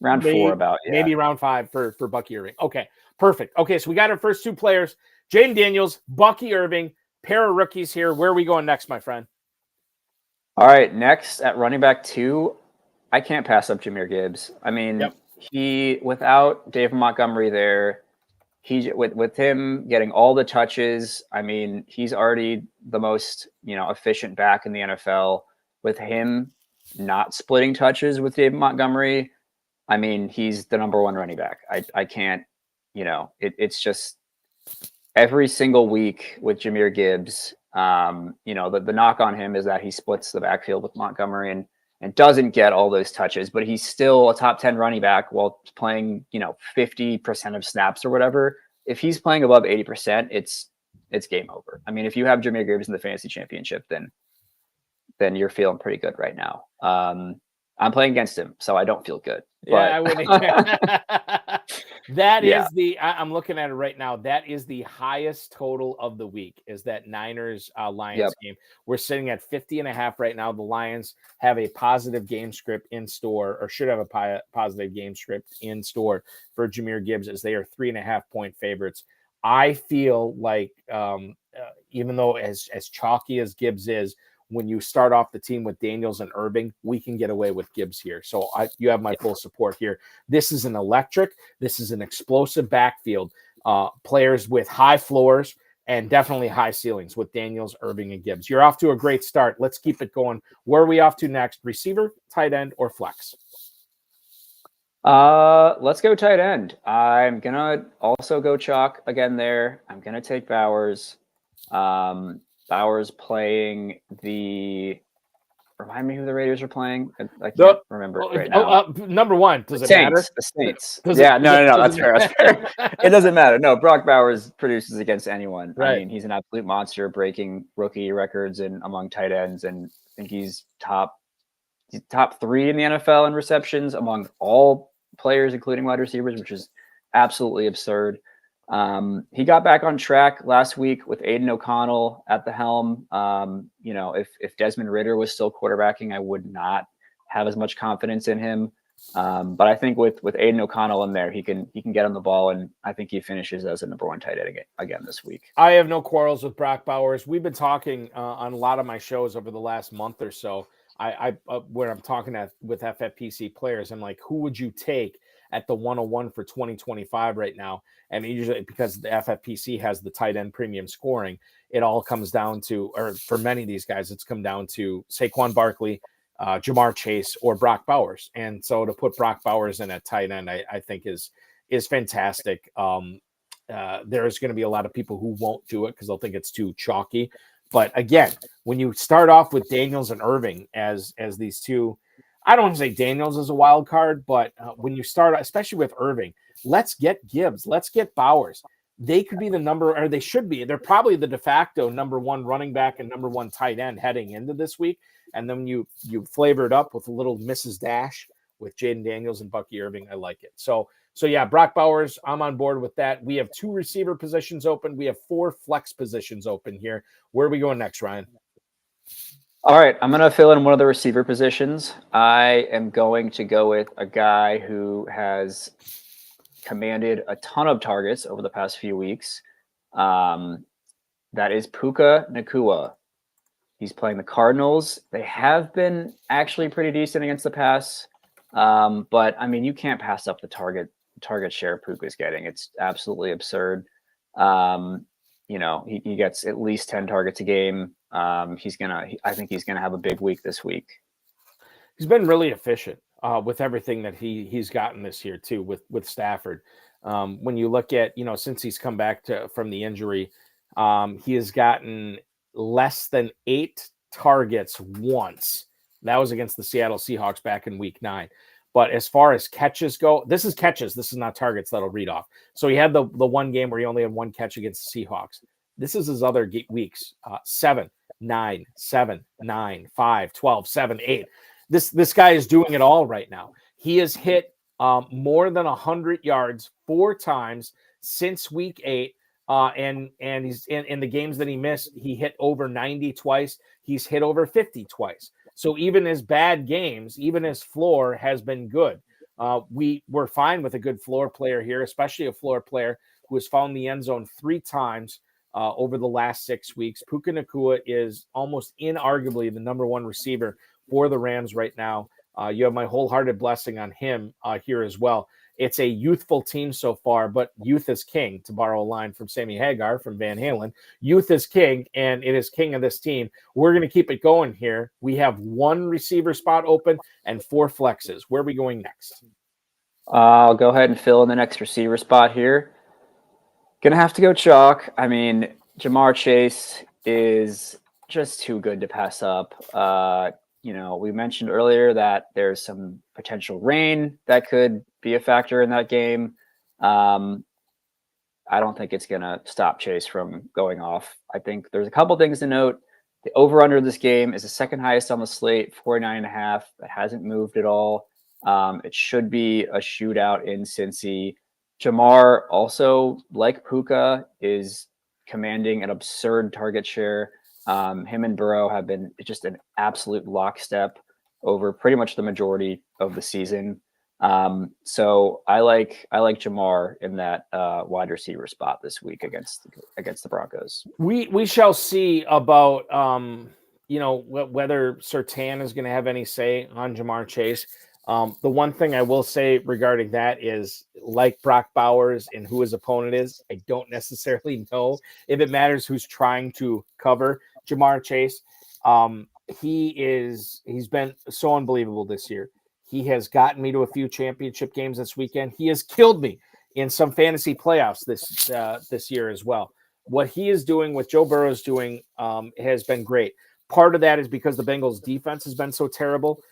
Round 4 maybe round 5 for Bucky Irving. Okay, perfect. Okay, so we got our first 2 players, Jaden Daniels, Bucky Irving, pair of rookies here. Where are we going next, my friend? All right, next at running back 2, I can't pass up Jahmyr Gibbs. I mean, he without David Montgomery there, with him getting all the touches, I mean, he's already the most efficient back in the NFL. With him not splitting touches with David Montgomery, I mean, he's the number 1 running back. I can't, it's just every single week with Jahmyr Gibbs. The knock on him is that he splits the backfield with Montgomery and doesn't get all those touches, but he's still a top 10 running back while playing, 50% of snaps or whatever. If he's playing above 80%, it's game over. I mean, if you have Jahmyr Gibbs in the fantasy championship, then you're feeling pretty good right now. I'm playing against him, so I don't feel good. Yeah, I wouldn't. I'm looking at it right now. That is the highest total of the week, is that Niners Lions game. We're sitting at 50.5 right now. The Lions have a positive game script in store, or should have a positive game script in store for Jahmyr Gibbs, as they are 3.5-point favorites. I feel like even though as chalky as Gibbs is, when you start off the team with Daniels and Irving, we can get away with Gibbs here. So you have my full support here. This is an explosive backfield. Players with high floors and definitely high ceilings with Daniels, Irving, and Gibbs. You're off to a great start. Let's keep it going. Where are we off to next? Receiver, tight end, or flex? Let's go tight end. I'm gonna also go chalk again there. I'm gonna take Bowers. Bowers playing the. Remind me who the Raiders are playing. I can't remember right now. Number one, does The it matter? Saints. The Saints. Does Yeah, it- no. does That's it fair. That's fair. It doesn't matter. No, Brock Bowers produces against anyone. I Right. mean, he's an absolute monster, breaking rookie records and among tight ends, and I think he's top 3 in the NFL in receptions among all players, including wide receivers, which is absolutely absurd. He got back on track last week with Aiden O'Connell at the helm. If Desmond Ridder was still quarterbacking, I would not have as much confidence in him. But I think with Aiden O'Connell in there, he can get on the ball, and I think he finishes as a number 1 tight end again this week. I have no quarrels with Brock Bowers. We've been talking on a lot of my shows over the last month or so. Where I'm talking with FFPC players, I'm like, who would you take at the 101 for 2025 right now? And usually, because the FFPC has the tight end premium scoring, it all comes down to, or for many of these guys, it's come down to Saquon Barkley, Jamar Chase, or Brock Bowers. And so to put Brock Bowers in at tight end, I think is fantastic. There's going to be a lot of people who won't do it because they'll think it's too chalky. But again, when you start off with Daniels and Irving as these two, I don't want to say Daniels is a wild card, but when you start, especially with Irving, let's get Gibbs, let's get Bowers. They could be they should be. They're probably the de facto number 1 running back and number 1 tight end heading into this week. And then you flavor it up with a little Mrs. Dash with Jaden Daniels and Bucky Irving. I like it. So yeah, Brock Bowers, I'm on board with that. We have 2 receiver positions open. We have 4 flex positions open here. Where are we going next, Ryan? All right, I'm going to fill in one of the receiver positions. I am going to go with a guy who has commanded a ton of targets over the past few weeks. That is Puka Nacua. He's playing the Cardinals. They have been actually pretty decent against the pass. But, I mean, you can't pass up the target share Puka's getting. It's absolutely absurd. He gets at least 10 targets a game. I think he's gonna have a big week this week. He's been really efficient with everything that he's gotten this year too with Stafford. When you look at, since he's come back from the injury, he has gotten less than 8 targets once. That was against the Seattle Seahawks back in week 9. But as far as catches go, this is catches. This is not targets that'll read off. So he had the one game where he only had 1 catch against the Seahawks. This is his other weeks, 7, 9, 7, 9, 5, 12, 7, 8. This guy is doing it all right now. He has hit more than 100 yards 4 times since week 8. And he's in the games that he missed, he hit over 90 twice. He's hit over 50 twice. So even his bad games, even his floor has been good. We're fine with a good floor player here, especially a floor player who has found the end zone 3 times over the last 6 weeks. Puka Nacua is almost inarguably the number 1 receiver for the Rams right now. You have my wholehearted blessing on him here as well. It's a youthful team so far, but youth is king, to borrow a line from Sammy Hagar from Van Halen. Youth is king, and it is king of this team. We're going to keep it going here. We have 1 receiver spot open and 4 flexes. Where are we going next? I'll go ahead and fill in the next receiver spot here. Gonna have to go chalk. I mean, Jamar Chase is just too good to pass up. We mentioned earlier that there's some potential rain that could be a factor in that game. I don't think it's going to stop Chase from going off. I think there's a couple things to note. The over-under this game is the second highest on the slate, 49.5. That hasn't moved at all. It should be a shootout in Cincy. Jamar, also, like Puka, is commanding an absurd target share. Him and Burrow have been just an absolute lockstep over pretty much the majority of the season. So I like Jamar in that wide receiver spot this week against the Broncos. We shall see about whether Surtain is going to have any say on Jamar Chase. The one thing I will say regarding that is, like Brock Bowers and who his opponent is, I don't necessarily know if it matters who's trying to cover Jamar Chase. He's been so unbelievable this year. He has gotten me to a few championship games this weekend. He has killed me in some fantasy playoffs this year as well. What he is doing, what Joe Burrow is doing, has been great. Part of that is because the Bengals defense has been so terrible.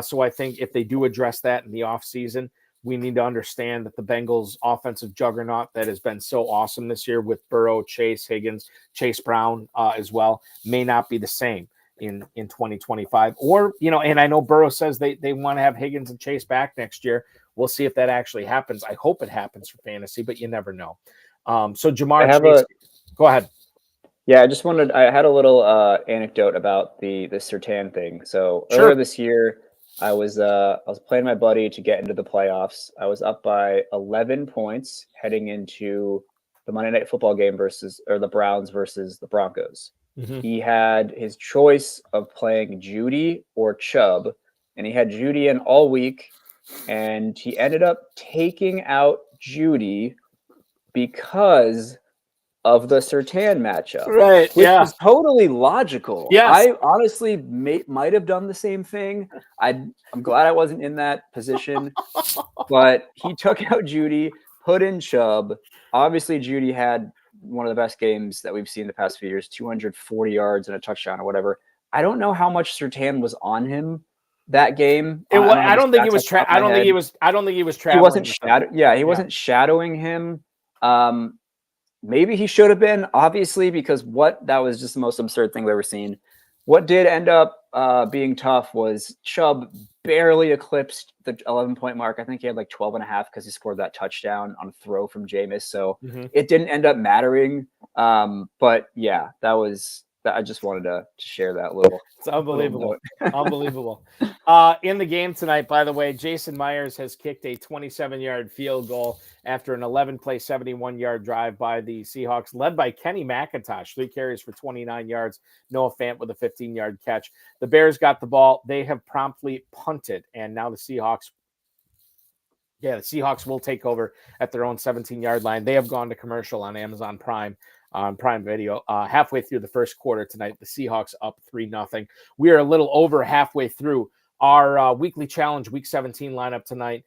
So I think if they do address that in the offseason, we need to understand that the Bengals offensive juggernaut that has been so awesome this year with Burrow, Chase, Higgins, Chase Brown as well, may not be the same in 2025. Or, and I know Burrow says they want to have Higgins and Chase back next year. We'll see if that actually happens. I hope it happens for fantasy, but you never know. So Jamar Chase, go ahead. Yeah, I had a little anecdote about the Surtain thing. So earlier this year, I was playing my buddy to get into the playoffs. I was up by 11 points heading into the Monday Night Football game the Browns versus the Broncos. Mm-hmm. He had his choice of playing Judy or Chubb, and he had Judy in all week, and he ended up taking out Judy because of the Surtain matchup, right? Which is totally logical. Yes. I honestly might have done the same thing. I'm glad I wasn't in that position, but he took out Judy, put in Chubb. Obviously, Judy had one of the best games that we've seen the past few years, 240 yards and a touchdown or whatever. I don't know how much Surtain was on him that game. I don't think he was traveling. He wasn't he wasn't shadowing him. Maybe he should have been, obviously, because that was just the most absurd thing we've ever seen. What did end up being tough was Chubb barely eclipsed the 11-point mark. I think he had like 12.5 because he scored that touchdown on a throw from Jameis. So it didn't end up mattering. But yeah, I just wanted to share that little. It's unbelievable. Unbelievable. In the game tonight, by the way, Jason Myers has kicked a 27-yard field goal after an 11-play, 71-yard drive by the Seahawks, led by Kenny McIntosh, 3 carries for 29 yards. Noah Fant with a 15-yard catch. The Bears got the ball. They have promptly punted, and now the Seahawks will take over at their own 17-yard line. They have gone to commercial on Amazon Prime. On Prime Video, halfway through the first quarter tonight, the Seahawks up 3-0. We are a little over halfway through our weekly challenge, Week 17 lineup tonight.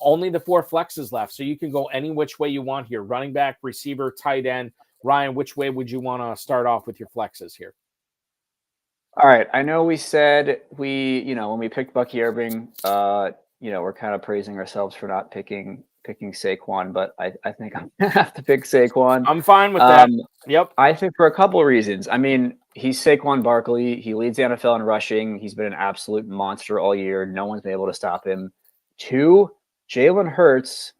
Only the 4 flexes left, so you can go any which way you want here. Running back, receiver, tight end. Ryan, which way would you want to start off with your flexes here? All right. I know we said when we picked Bucky Irving, we're kind of praising ourselves for not picking Saquon, but I think I'm gonna have to pick Saquon. I'm fine with that. Yep. I think for a couple of reasons. I mean, he's Saquon Barkley. He leads the NFL in rushing. He's been an absolute monster all year. No one's been able to stop him. 2, Jalen Hurts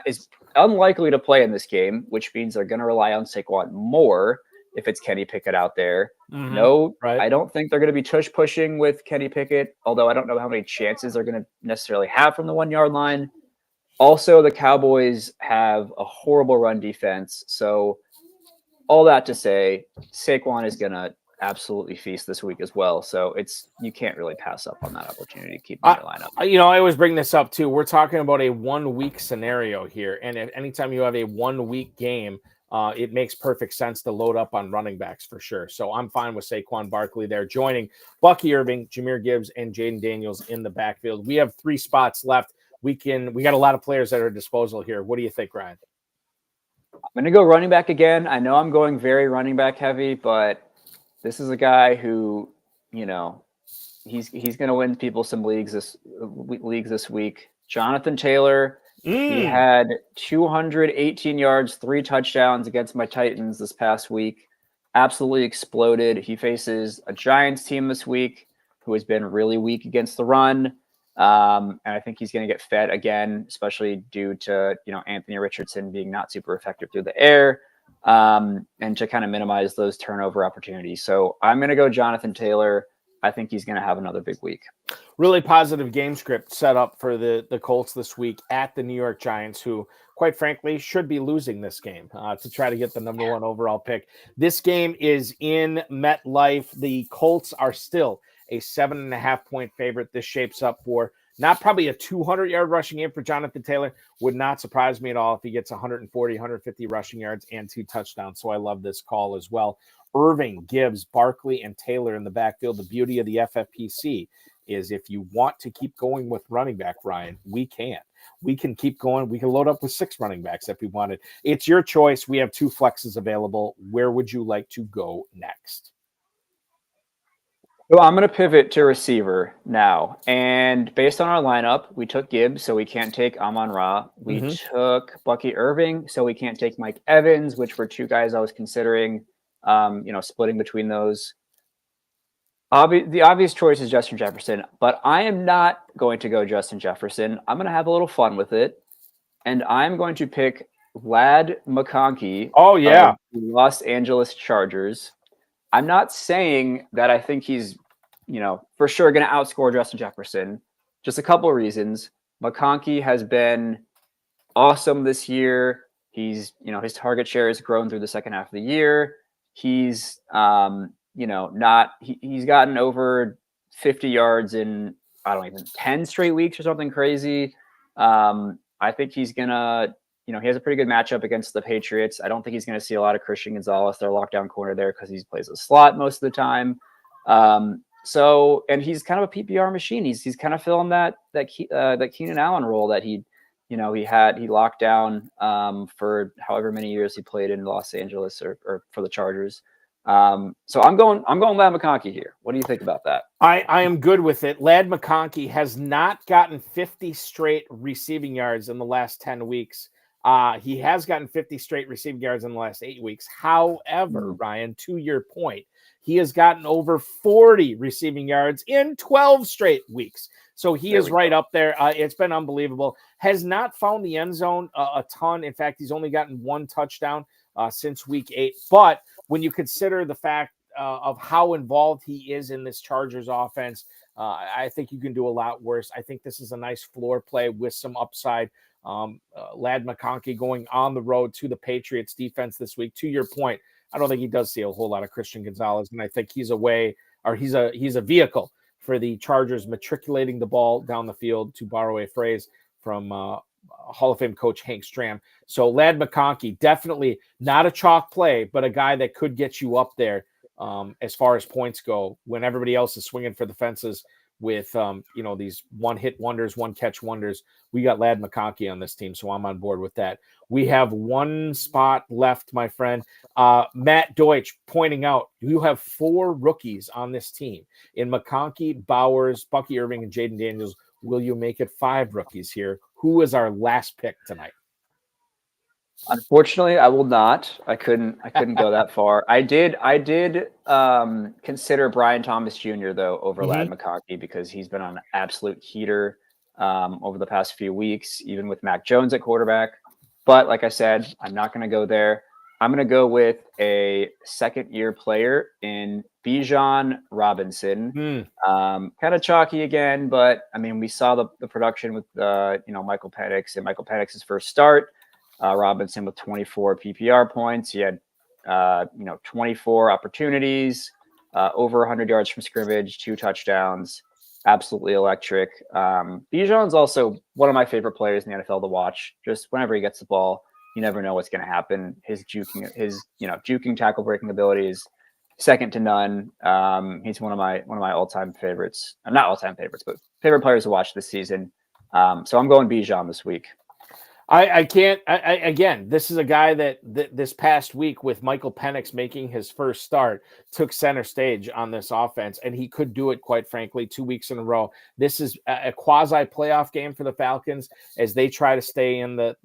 is unlikely to play in this game, which means they're going to rely on Saquon more if it's Kenny Pickett out there. Mm-hmm. No, right. I don't think they're going to be tush pushing with Kenny Pickett, although I don't know how many chances they're going to necessarily have from the 1-yard line. Also, the Cowboys have a horrible run defense. So all that to say, Saquon is going to absolutely feast this week as well. So you can't really pass up on that opportunity to keep in your lineup. I always bring this up too. We're talking about a 1-week scenario here. And anytime you have a 1-week game, it makes perfect sense to load up on running backs for sure. So I'm fine with Saquon Barkley there, joining Bucky Irving, Jahmyr Gibbs, and Jaden Daniels in the backfield. We have 3 spots left. We got a lot of players at our disposal here. What do you think, Ryan? I'm going to go running back again. I know I'm going very running back heavy, but this is a guy who, he's going to win people some leagues this week. Jonathan Taylor, he had 218 yards, 3 touchdowns against my Titans this past week. Absolutely exploded. He faces a Giants team this week who has been really weak against the run. And I think he's going to get fed again, especially due to, Anthony Richardson being not super effective through the air, and to kind of minimize those turnover opportunities. So I'm going to go Jonathan Taylor. I think he's going to have another big week. Really positive game script set up for the Colts this week at the New York Giants, who, quite frankly, should be losing this game to try to get the number 1 overall pick. This game is in MetLife. The Colts are still a 7.5-point favorite. This shapes up for not probably a 200-yard rushing game for Jonathan Taylor. Would not surprise me at all if he gets 140, 150 rushing yards and 2 touchdowns. So I love this call as well. Irving, Gibbs, Barkley, and Taylor in the backfield. The beauty of the FFPC is if you want to keep going with running back, Ryan, we can. We can keep going. We can load up with 6 running backs if we wanted. It's your choice. We have 2 flexes available. Where would you like to go next? Well, I'm going to pivot to receiver now. And based on our lineup, we took Gibbs, so we can't take Amon-Ra. We took Bucky Irving, so we can't take Mike Evans, which were 2 guys I was considering, splitting between those. The obvious choice is Justin Jefferson, but I am not going to go Justin Jefferson. I'm going to have a little fun with it, and I'm going to pick Ladd McConkey. Oh, yeah. Of the Los Angeles Chargers. I'm not saying that I think he's, for sure going to outscore Justin Jefferson. Just a couple of reasons. McConkey has been awesome this year. He's, his target share has grown through the second half of the year. He's, he's gotten over 50 yards in, 10 straight weeks or something crazy. I think he's going to, he has a pretty good matchup against the Patriots. I don't think he's going to see a lot of Christian Gonzalez, their lockdown corner there, because he plays a slot most of the time. And he's kind of a PPR machine. He's kind of filling that Keenan Allen role that he locked down for however many years he played in Los Angeles or for the Chargers. So I'm going Ladd McConkey here. What do you think about that? I am good with it. Ladd McConkey has not gotten 50 straight receiving yards in the last 10 weeks. He has gotten 50 straight receiving yards in the last 8 weeks. However, Ryan, to your point, he has gotten over 40 receiving yards in 12 straight weeks. So he is right up there. It's been unbelievable. Has not found the end zone a ton. In fact, he's only gotten 1 touchdown since week 8. But when you consider the fact of how involved he is in this Chargers offense, I think you can do a lot worse. I think this is a nice floor play with some upside. Ladd McConkey going on the road to the Patriots defense this week. To your point, I don't think he does see a whole lot of Christian Gonzalez, and I think he's a vehicle for the Chargers matriculating the ball down the field, to borrow a phrase from Hall of Fame coach Hank Stram. So Ladd McConkey, definitely not a chalk play, but a guy that could get you up there as far as points go when everybody else is swinging for the fences with these one-hit wonders, one-catch wonders. We got Ladd McConkey on this team, so I'm on board with that. We have 1 spot left, my friend. Matt Deutsch pointing out you have 4 rookies on this team in McConkey, Bowers, Bucky Irving, and Jaden Daniels. Will you make it 5 rookies here? Who is our last pick tonight? Unfortunately, I will not. I couldn't go that far. I did consider Brian Thomas Jr. though over Ladd McConkey, because he's been on an absolute heater over the past few weeks, even with Mac Jones at quarterback. But like I said, I'm not going to go there. I'm going to go with a second-year player in Bijan Robinson. Kind of chalky again, but I mean, we saw the production with Michael Penix and Michael Penix's first start. Robinson with 24 PPR points. He had 24 opportunities, over 100 yards from scrimmage, 2 touchdowns. Absolutely electric. Bijan's also one of my favorite players in the NFL to watch. Just whenever he gets the ball, you never know what's going to happen. His juking tackle breaking ability is second to none. He's one of my all-time favorites. Not all-time favorites, but favorite players to watch this season. So I'm going Bijan this week. Again, this is a guy that this past week, with Michael Penix making his first start, took center stage on this offense, and he could do it, quite frankly, 2 weeks in a row. This is a quasi playoff game for the Falcons as they try to stay in the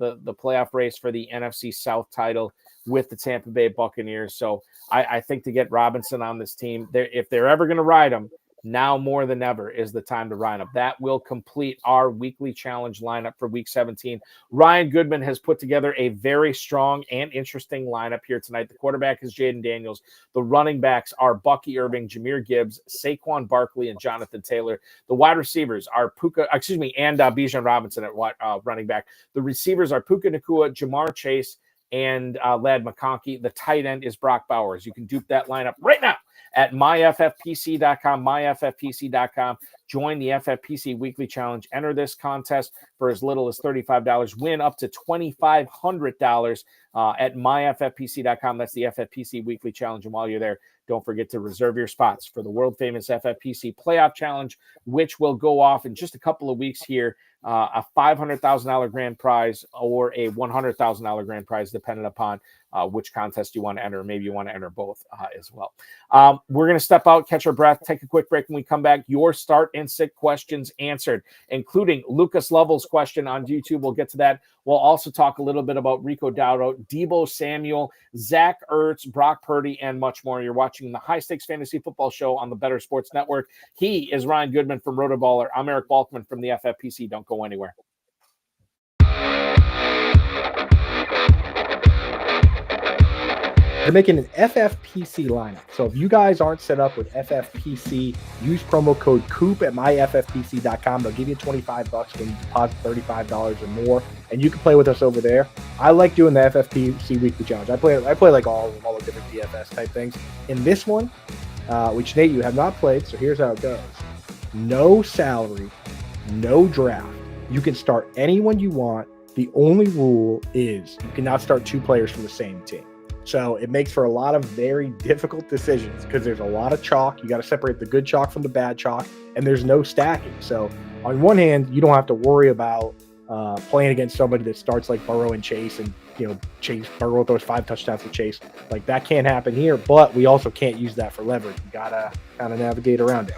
playoff race for the NFC South title with the Tampa Bay Buccaneers. So I think to get Robinson on this team, if they're ever going to ride him, now more than ever is the time to ride up. That will complete our weekly challenge lineup for week 17. Ryan Goodman has put together a very strong and interesting lineup here tonight. The quarterback is Jaden Daniels. The running backs are Bucky Irving, Jahmyr Gibbs, Saquon Barkley, and Jonathan Taylor. The wide receivers are Bijan Robinson at running back. The receivers are Puka Nacua, Jamar Chase, and Ladd McConkey. The tight end is Brock Bowers. You can dupe that lineup right now at myffpc.com, myffpc.com. Join the FFPC Weekly Challenge. Enter this contest for as little as $35. Win up to $2,500 at myffpc.com. That's the FFPC Weekly Challenge. And while you're there, don't forget to reserve your spots for the world-famous FFPC Playoff Challenge, which will go off in just a couple of weeks here. A $500,000 grand prize or a $100,000 grand prize, depending upon which contest you want to enter. Maybe you want to enter both as well. We're going to step out, catch our breath, take a quick break. When we come back, your start and sit questions answered, including Lucas Lovell's question on YouTube. We'll get to that. We'll also talk a little bit about Rico Dowdle, Deebo Samuel, Zach Ertz, Brock Purdy, and much more. You're watching the High Stakes Fantasy Football Show on the Better Sports Network. He is Ryan Goodman from RotoBaller. I'm Eric Balkman from the FFPC. Don't go anywhere. They're making an FFPC lineup. So if you guys aren't set up with FFPC, use promo code COOP at myffpc.com. They'll give you $25 when you deposit $35 or more, and you can play with us over there. I like doing the FFPC Weekly Challenge. I play like all the different DFS type things. In this one, which Nate, you have not played, so here's how it goes. No salary, no draft. You can start anyone you want. The only rule is you cannot start two players from the same team. So it makes for a lot of very difficult decisions because there's a lot of chalk. You got to separate the good chalk from the bad chalk, and there's no stacking. So on one hand, you don't have to worry about playing against somebody that starts like Burrow and Chase, and Chase Burrow throws 5 touchdowns to Chase. Like that can't happen here, but we also can't use that for leverage. You gotta kind of navigate around it.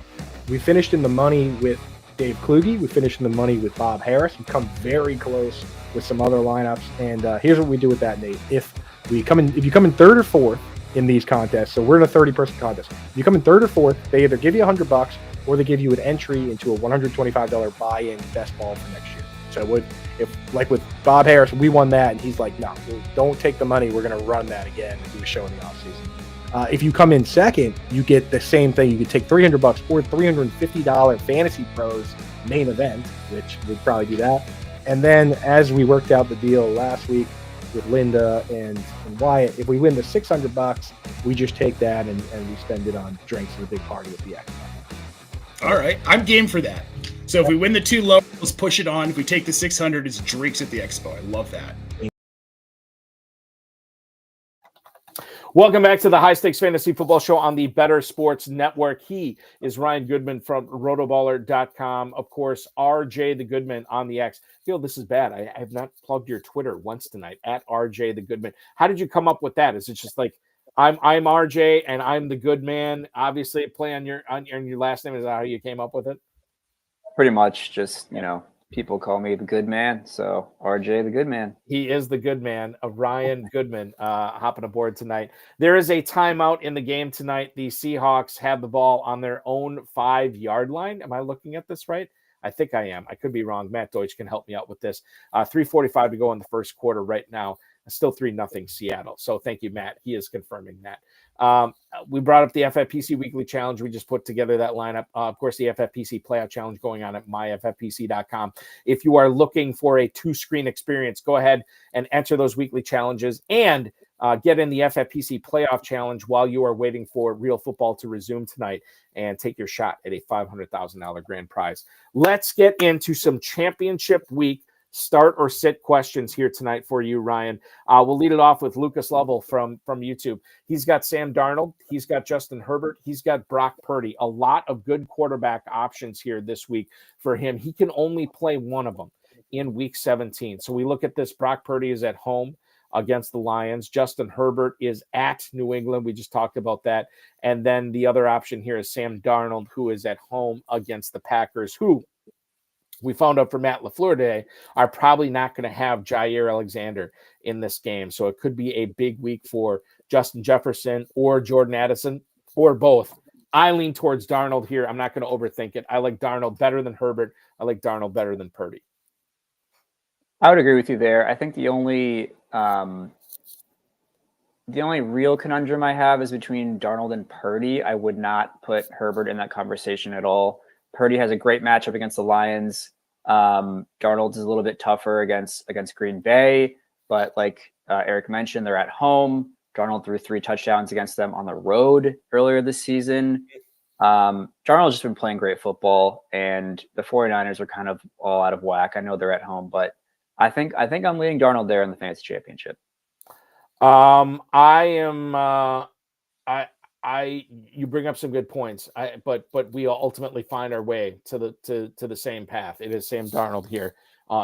We finished in the money with Dave Kluge. We finished in the money with Bob Harris. We come very close with some other lineups, and here's what we do with that, Nate. If you come in third or fourth in these contests, so we're in a 30-person contest. If you come in third or fourth, they either give you $100 or they give you an entry into a $125 buy-in best ball for next year. So if like with Bob Harris, we won that, and he's like, no, don't take the money. We're going to run that again and do a show in the offseason. If you come in second, you get the same thing. You could take $300 or $350 Fantasy Pros main event, which we'd probably do that. And then as we worked out the deal last week with Linda and Wyatt, if we win the $600, we just take that and we spend it on drinks and a big party with the Expo. All right, I'm game for that. So if we win the 2 low, let's push it on. If we take the 600, it's drinks at the Expo. I love that. Welcome back to the High Stakes Fantasy Football Show on the Better Sports Network. He is Ryan Goodman from RotoBaller.com. Of course, RJ the Goodman on the X. I feel this is bad. I have not plugged your Twitter once tonight, at RJ the Goodman. How did you come up with that? Is it just like, I'm RJ and I'm the good man? Obviously, play on your last name. Is that how you came up with it? Pretty much just, people call me the good man. So RJ, the good man. He is the good man of Ryan Goodman hopping aboard tonight. There is a timeout in the game tonight. The Seahawks have the ball on their own 5-yard line. Am I looking at this right? I think I am. I could be wrong. Matt Deutsch can help me out with this. 3:45 to go in the first quarter right now. Still 3-0 Seattle. So thank you, Matt. He is confirming that. We brought up the FFPC Weekly Challenge. We just put together that lineup. Of course, the FFPC Playoff Challenge going on at myffpc.com. If you are looking for a 2-screen experience, go ahead and enter those weekly challenges and get in the FFPC Playoff Challenge while you are waiting for real football to resume tonight and take your shot at a $500,000 grand prize. Let's get into some championship week start or sit questions here tonight for you, Ryan. We'll lead it off with Lucas Lovell from YouTube. He's got Sam Darnold. He's got Justin Herbert. He's got Brock Purdy. A lot of good quarterback options here this week for him. He can only play one of them in week 17. So we look at this. Brock Purdy is at home against the Lions. Justin Herbert is at New England. We just talked about that. And then the other option here is Sam Darnold, who is at home against the Packers, who we found out from Matt LaFleur today are probably not going to have Jair Alexander in this game. So it could be a big week for Justin Jefferson or Jordan Addison or both. I lean towards Darnold here. I'm not going to overthink it. I like Darnold better than Herbert. I like Darnold better than Purdy. I would agree with you there. I think the only real conundrum I have is between Darnold and Purdy. I would not put Herbert in that conversation at all. Purdy has a great matchup against the Lions. Darnold is a little bit tougher against Green Bay, but like Eric mentioned, they're at home. Darnold threw 3 touchdowns against them on the road earlier this season. Darnold's just been playing great football, and the 49ers are kind of all out of whack. I know they're at home, but I think I'm leading Darnold there in the fantasy championship. You bring up some good points. But we ultimately find our way to the same path. It is Sam Darnold here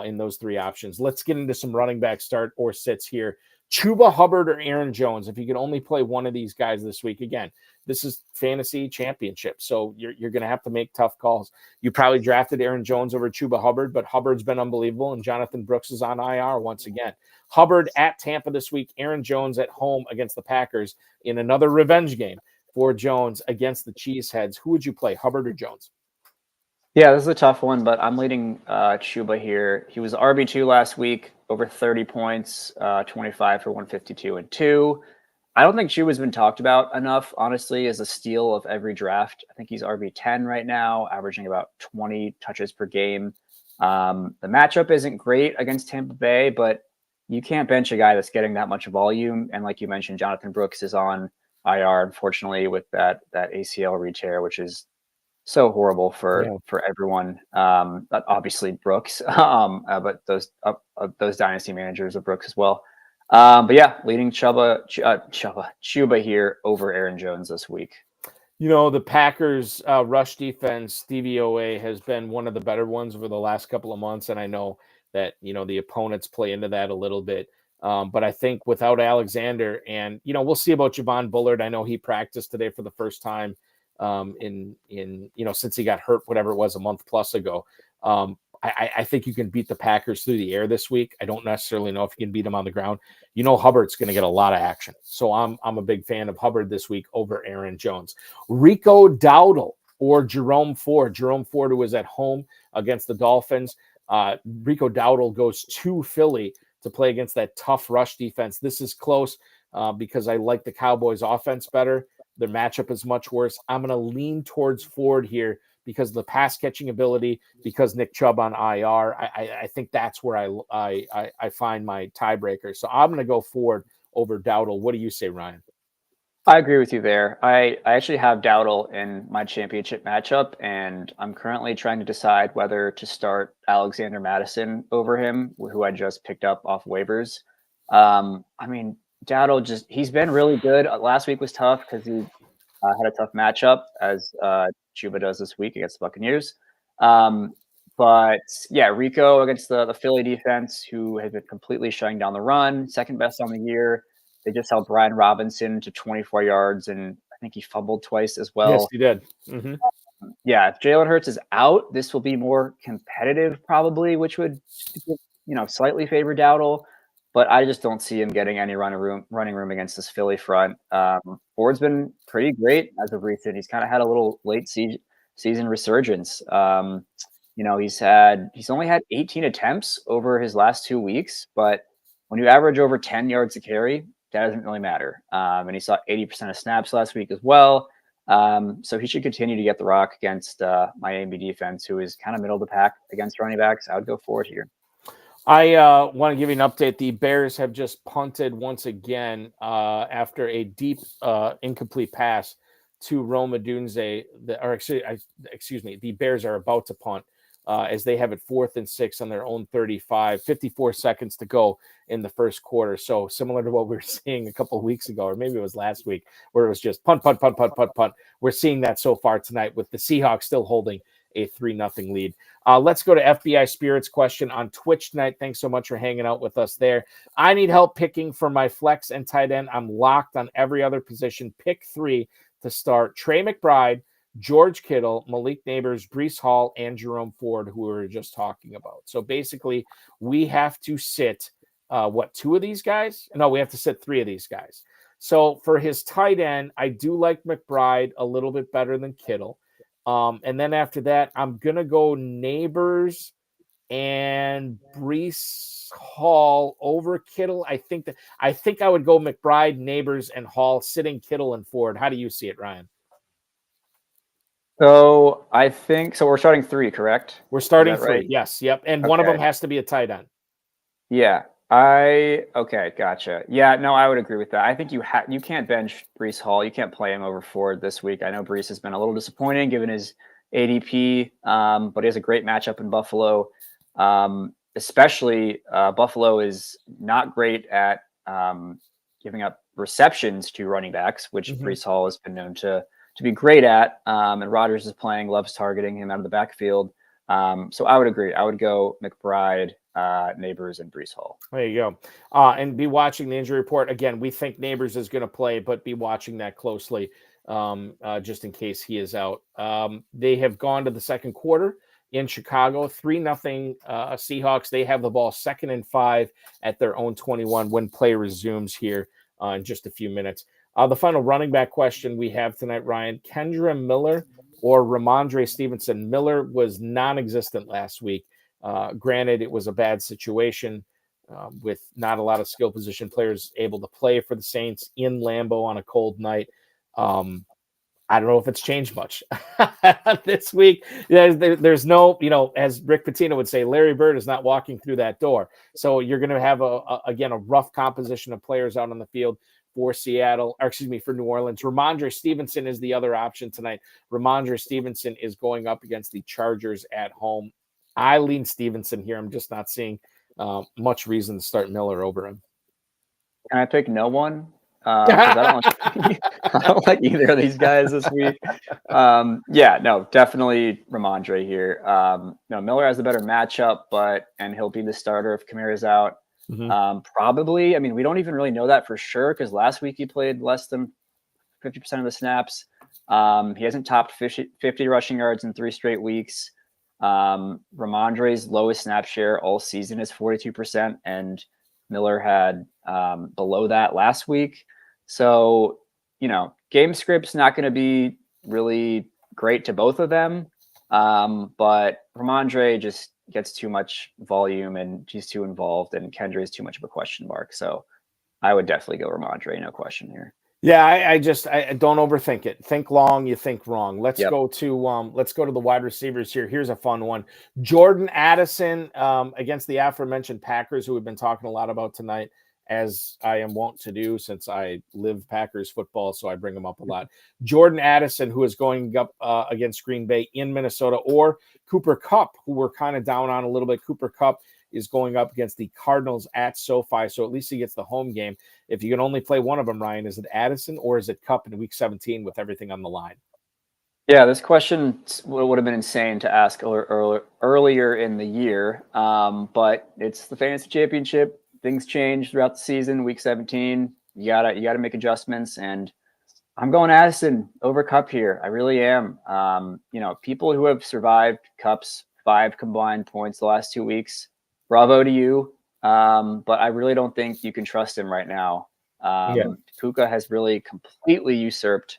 in those 3 options. Let's get into some running back start or sits here. Chuba Hubbard or Aaron Jones. If you can only play one of these guys this week, again, this is fantasy championship, so you're going to have to make tough calls. You probably drafted Aaron Jones over Chuba Hubbard, but Hubbard's been unbelievable, and Jonathan Brooks is on IR once again. Hubbard at Tampa this week. Aaron Jones at home against the Packers in another revenge game for Jones against the Cheeseheads. Who would you play, Hubbard or Jones? Yeah, this is a tough one, but I'm leading Chuba here. He was RB2 last week, over 30 points, 25 for 152 and 2. I don't think Chuba's been talked about enough, honestly, as a steal of every draft. I think he's RB10 right now, averaging about 20 touches per game. The matchup isn't great against Tampa Bay, but you can't bench a guy that's getting that much volume. And like you mentioned, Jonathan Brooks is on IR, unfortunately, with that ACL re-tear, which is so horrible for everyone. Obviously Brooks, but those dynasty managers of Brooks as well. But yeah, leading Chuba here over Aaron Jones this week. You know, the Packers rush defense, DVOA, has been one of the better ones over the last couple of months. And I know that, the opponents play into that a little bit. But I think without Alexander, and, we'll see about Javon Bullard. I know he practiced today for the first time since he got hurt, whatever it was, a month plus ago. I think you can beat the Packers through the air this week. I don't necessarily know if you can beat them on the ground. Hubbard's going to get a lot of action. So I'm a big fan of Hubbard this week over Aaron Jones. Rico Dowdle or Jerome Ford. Jerome Ford, who was at home against the Dolphins. Rico Dowdle goes to Philly to play against that tough rush defense. This is close because I like the Cowboys offense better. Their matchup is much worse. I'm going to lean towards Ford here because of the pass catching ability, because Nick Chubb on IR. I think that's where I find my tiebreaker. So I'm going to go Ford over Dowdle. What do you say, Ryan? I agree with you there. I actually have Dowdle in my championship matchup, and I'm currently trying to decide whether to start Alexander Madison over him, who I just picked up off waivers. Dowdle he's been really good. Last week was tough because he had a tough matchup, as Chuba does this week against the Buccaneers. But yeah, Rico against the Philly defense, who has been completely shutting down the run, second best on the year. They just held Brian Robinson to 24 yards, and I think he fumbled twice as well. Yes, he did. Mm-hmm. Yeah, if Jalen Hurts is out, this will be more competitive probably, which would slightly favor Dowdle. But I just don't see him getting any running room against this Philly front. Ford's been pretty great as of recent. He's kind of had a little late season resurgence. He's only had 18 attempts over his last 2 weeks, but when you average over 10 yards a carry, that doesn't really matter. And he saw 80% of snaps last week as well. So he should continue to get the rock against Miami defense, who is kind of middle of the pack against running backs. I would go Ford here. I want to give you an update. The Bears have just punted once again after a deep incomplete pass to Rome Odunze. The Bears are about to punt as they have it 4th and 6 on their own 35, 54 seconds to go in the first quarter. So similar to what we were seeing a couple of weeks ago, or maybe it was last week, where it was just punt. We're seeing that so far tonight with the Seahawks still holding a 3-0 lead. Let's go to FBI Spirits question on Twitch tonight. Thanks so much for hanging out with us there. I need help picking for my flex and tight end. I'm locked on every other position. Pick 3 to start: Trey McBride, George Kittle, Malik Neighbors, Breece Hall, and Jerome Ford, who we were just talking about. So basically, we have to sit, 2 of these guys? No, we have to sit 3 of these guys. So for his tight end, I do like McBride a little bit better than Kittle. And then after that, I'm going to go Neighbors and Breece Hall over Kittle. I think I would go McBride, Neighbors, and Hall, sitting Kittle and Ford. How do you see it, Ryan? So I think we're starting 3, correct? We're starting 3. Right? Yes. Yep. And one of them has to be a tight end. Yeah. Okay, gotcha. Yeah, no, I would agree with that. I think you can't bench Breece Hall. You can't play him over Ford this week. I know Breece has been a little disappointing given his ADP, but he has a great matchup in Buffalo. Especially Buffalo is not great at giving up receptions to running backs, which Breece Hall has been known to be great at. And Rodgers is loves targeting him out of the backfield. So I would agree. I would go McBride, Neighbors, and Breece Hall. There you go. And be watching the injury report. Again, we think Neighbors is going to play, but be watching that closely just in case he is out. They have gone to the second quarter in Chicago, 3-0 Seahawks. They have the ball 2nd and 5 at their own 21 when play resumes here in just a few minutes. The final running back question we have tonight, Ryan, Kendra Miller or Ramondre Stevenson. Miller was non-existent last week. Granted, it was a bad situation with not a lot of skill position players able to play for the Saints in Lambeau on a cold night. I don't know if it's changed much this week. There's no, as Rick Pitino would say, Larry Bird is not walking through that door. So you're going to have a rough composition of players out on the field for for New Orleans. Ramondre Stevenson is the other option tonight. Ramondre Stevenson is going up against the Chargers at home. I lean Stevenson here. I'm just not seeing much reason to start Miller over him. Can I pick no one? I don't like either of these guys this week. Definitely Ramondre here. Miller has a better matchup, and he'll be the starter if Kamara's out. Probably. I mean, we don't even really know that for sure because last week he played less than 50% of the snaps. He hasn't topped 50 rushing yards in 3 straight weeks. Ramondre's lowest snap share all season is 42%, and Miller had below that last week. So, game script's not going to be really great to both of them. But Ramondre just gets too much volume and he's too involved, and Kendra is too much of a question mark. So I would definitely go Ramondre, no question here. Yeah, I don't overthink it. Think long, you think wrong. Let's go to the wide receivers here. Here's a fun one. Jordan Addison against the aforementioned Packers, who we've been talking a lot about tonight, as I am wont to do since I live Packers football, so I bring them up a lot. Jordan Addison, who is going up against Green Bay in Minnesota, or Cooper Kupp, who we're kind of down on a little bit. Cooper Kupp is going up against the Cardinals at SoFi, so at least he gets the home game. If you can only play one of them, Ryan, is it Addison or is it Kupp in Week 17 with everything on the line? Yeah, this question would have been insane to ask earlier in the year, but it's the fantasy championship. Things change throughout the season. Week 17, you gotta make adjustments, and I'm going Addison over Kupp here. I really am. People who have survived Kupp's 5 combined points the last 2 weeks, bravo to you. But I really don't think you can trust him right now. Puka has really completely usurped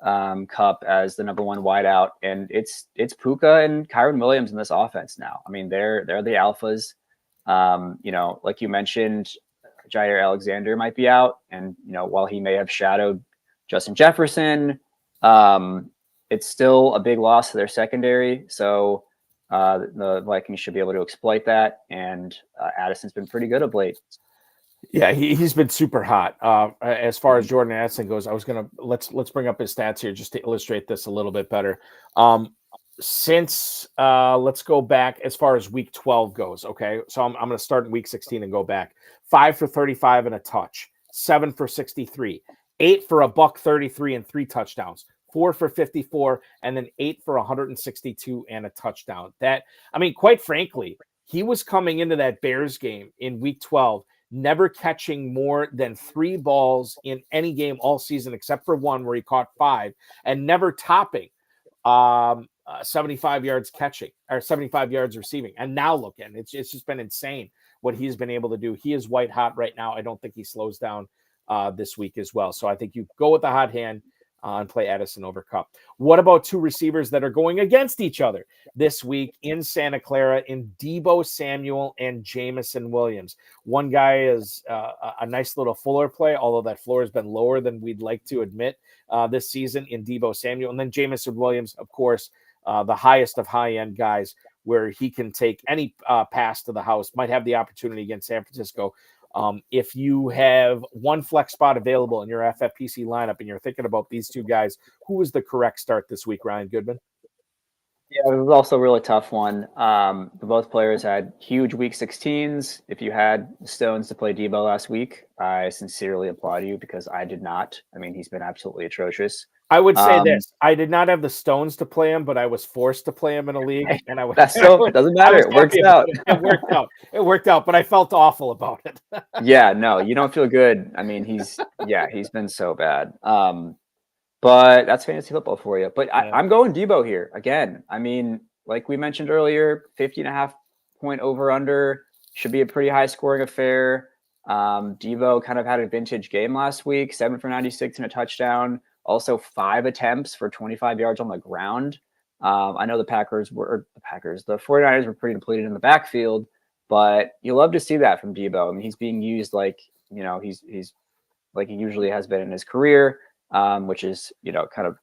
Kupp as the number 1 wideout, and it's Puka and Kyron Williams in this offense now. I mean, they're the alphas. Like you mentioned, Jair Alexander might be out, and while he may have shadowed Justin Jefferson, it's still a big loss to their secondary. So the Vikings should be able to exploit that, and Addison's been pretty good of late. Yeah, he's been super hot. As far as Jordan Addison goes, let's bring up his stats here just to illustrate this a little bit better. Since let's go back as far as Week 12 goes. Okay, so I'm going to start in Week 16 and go back. 5 for 35 and a touch, 7 for 63, 8 for $133 and 3 touchdowns, 4 for 54, and then 8 for 162 and a touchdown. Quite frankly, he was coming into that Bears game in Week 12, never catching more than 3 balls in any game all season, except for one where he caught 5, and never topping 75 yards catching or 75 yards receiving. And now look at it. It's just been insane what he's been able to do. He is white hot right now. I don't think he slows down this week as well. So I think you go with the hot hand and play Addison over Kupp. What about 2 receivers that are going against each other this week in Santa Clara in Deebo Samuel and Jameson Williams? One guy is a nice little Fuller play, although that floor has been lower than we'd like to admit this season in Deebo Samuel. And then Jameson Williams, of course, the highest of high-end guys where he can take any pass to the house. Might have the opportunity against San Francisco. If you have one flex spot available in your FFPC lineup and you're thinking about these two guys, who is the correct start this week, Ryan Goodman? Yeah, it was also a really tough one. Both players had huge week 16s. If you had the stones to play Debo last week, I sincerely applaud you because I did not. I mean, he's been absolutely atrocious. I would say this: I did not have the stones to play him, but I was forced to play him in a league, and I was. That's so doesn't matter. It works out. It worked out. It worked out, but I felt awful about it. Yeah, no, you don't feel good. I mean, he's been so bad. But that's fantasy football for you. But Yeah. I'm going Debo here again. I mean, like we mentioned earlier, 50.5 point over under should be a pretty high scoring affair. Debo kind of had a vintage game last week, 7 for 96 and a touchdown. Also 5 attempts for 25 yards on the ground. I know the 49ers were pretty depleted in the backfield, but you love to see that from Debo. I mean, he's being used like, he's like he usually has been in his career, which is, kind of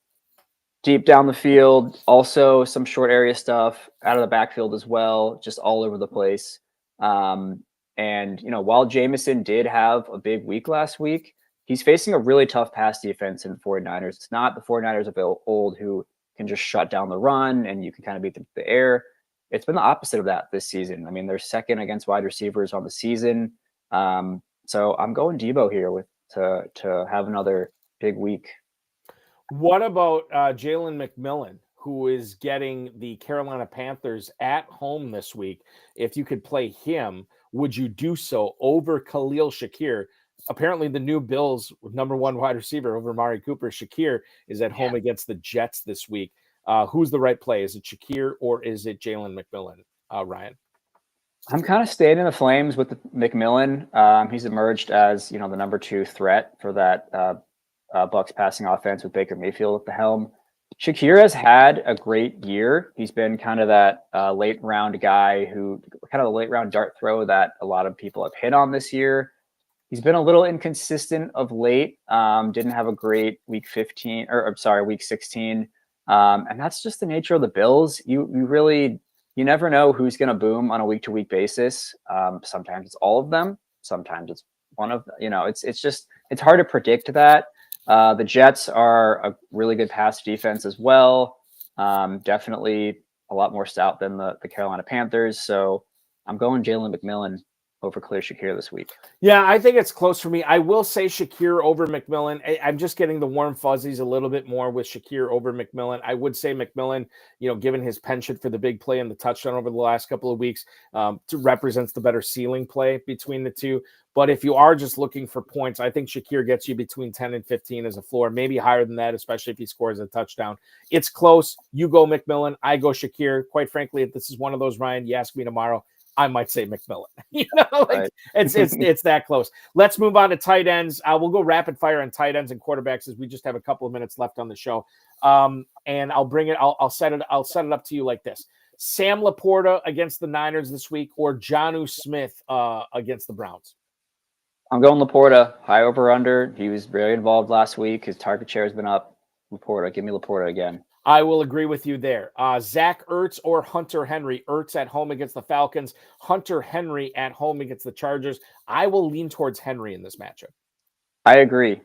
deep down the field. Also some short area stuff out of the backfield as well, just all over the place. And, while Jameson did have a big week last week, he's facing a really tough pass defense in 49ers. It's not the 49ers of old who can just shut down the run and you can kind of beat the air. It's been the opposite of that this season. I mean, they're second against wide receivers on the season. So I'm going Debo here to have another big week. What about Jalen McMillan, who is getting the Carolina Panthers at home this week? If you could play him, would you do so over Khalil Shakir? Apparently, the new Bills number 1 wide receiver over Amari Cooper, Shakir, is at home against the Jets this week. Who's the right play? Is it Shakir or is it Jalen McMillan, Ryan? I'm kind of staying in the flames with McMillan. He's emerged as, the number 2 threat for that Bucs passing offense with Baker Mayfield at the helm. Shakir has had a great year. He's been kind of that late round guy who kind of a late round dart throw that a lot of people have hit on this year. He's been a little inconsistent of late. Didn't have a great week 16. And that's just the nature of the Bills. You never know who's going to boom on a week to week basis. Sometimes it's all of them. Sometimes it's one of, it's hard to predict that. The Jets are a really good pass defense as well. Definitely a lot more stout than the Carolina Panthers. So I'm going Jalen McMillan over Khalil Shakir this week. Yeah, I think it's close for me. I will say Shakir over McMillan. I'm just getting the warm fuzzies a little bit more with Shakir over McMillan. I would say McMillan, given his penchant for the big play and the touchdown over the last couple of weeks, represents the better ceiling play between the two. But if you are just looking for points, I think Shakir gets you between 10 and 15 as a floor, maybe higher than that, especially if he scores a touchdown. It's close. You go McMillan. I go Shakir. Quite frankly, if this is one of those, Ryan, you ask me tomorrow, I might say McMillan. Right. It's that close. Let's move on to tight ends. We'll go rapid fire on tight ends and quarterbacks as we just have a couple of minutes left on the show. And I'll bring it. I'll set it up to you like this: Sam Laporta against the Niners this week, or Jonnu Smith against the Browns. I'm going Laporta, high over under. He was very involved last week. His target share has been up. Laporta, give me Laporta again. I will agree with you there. Zach Ertz or Hunter Henry. Ertz at home against the Falcons. Hunter Henry at home against the Chargers. I will lean towards Henry in this matchup. I agree.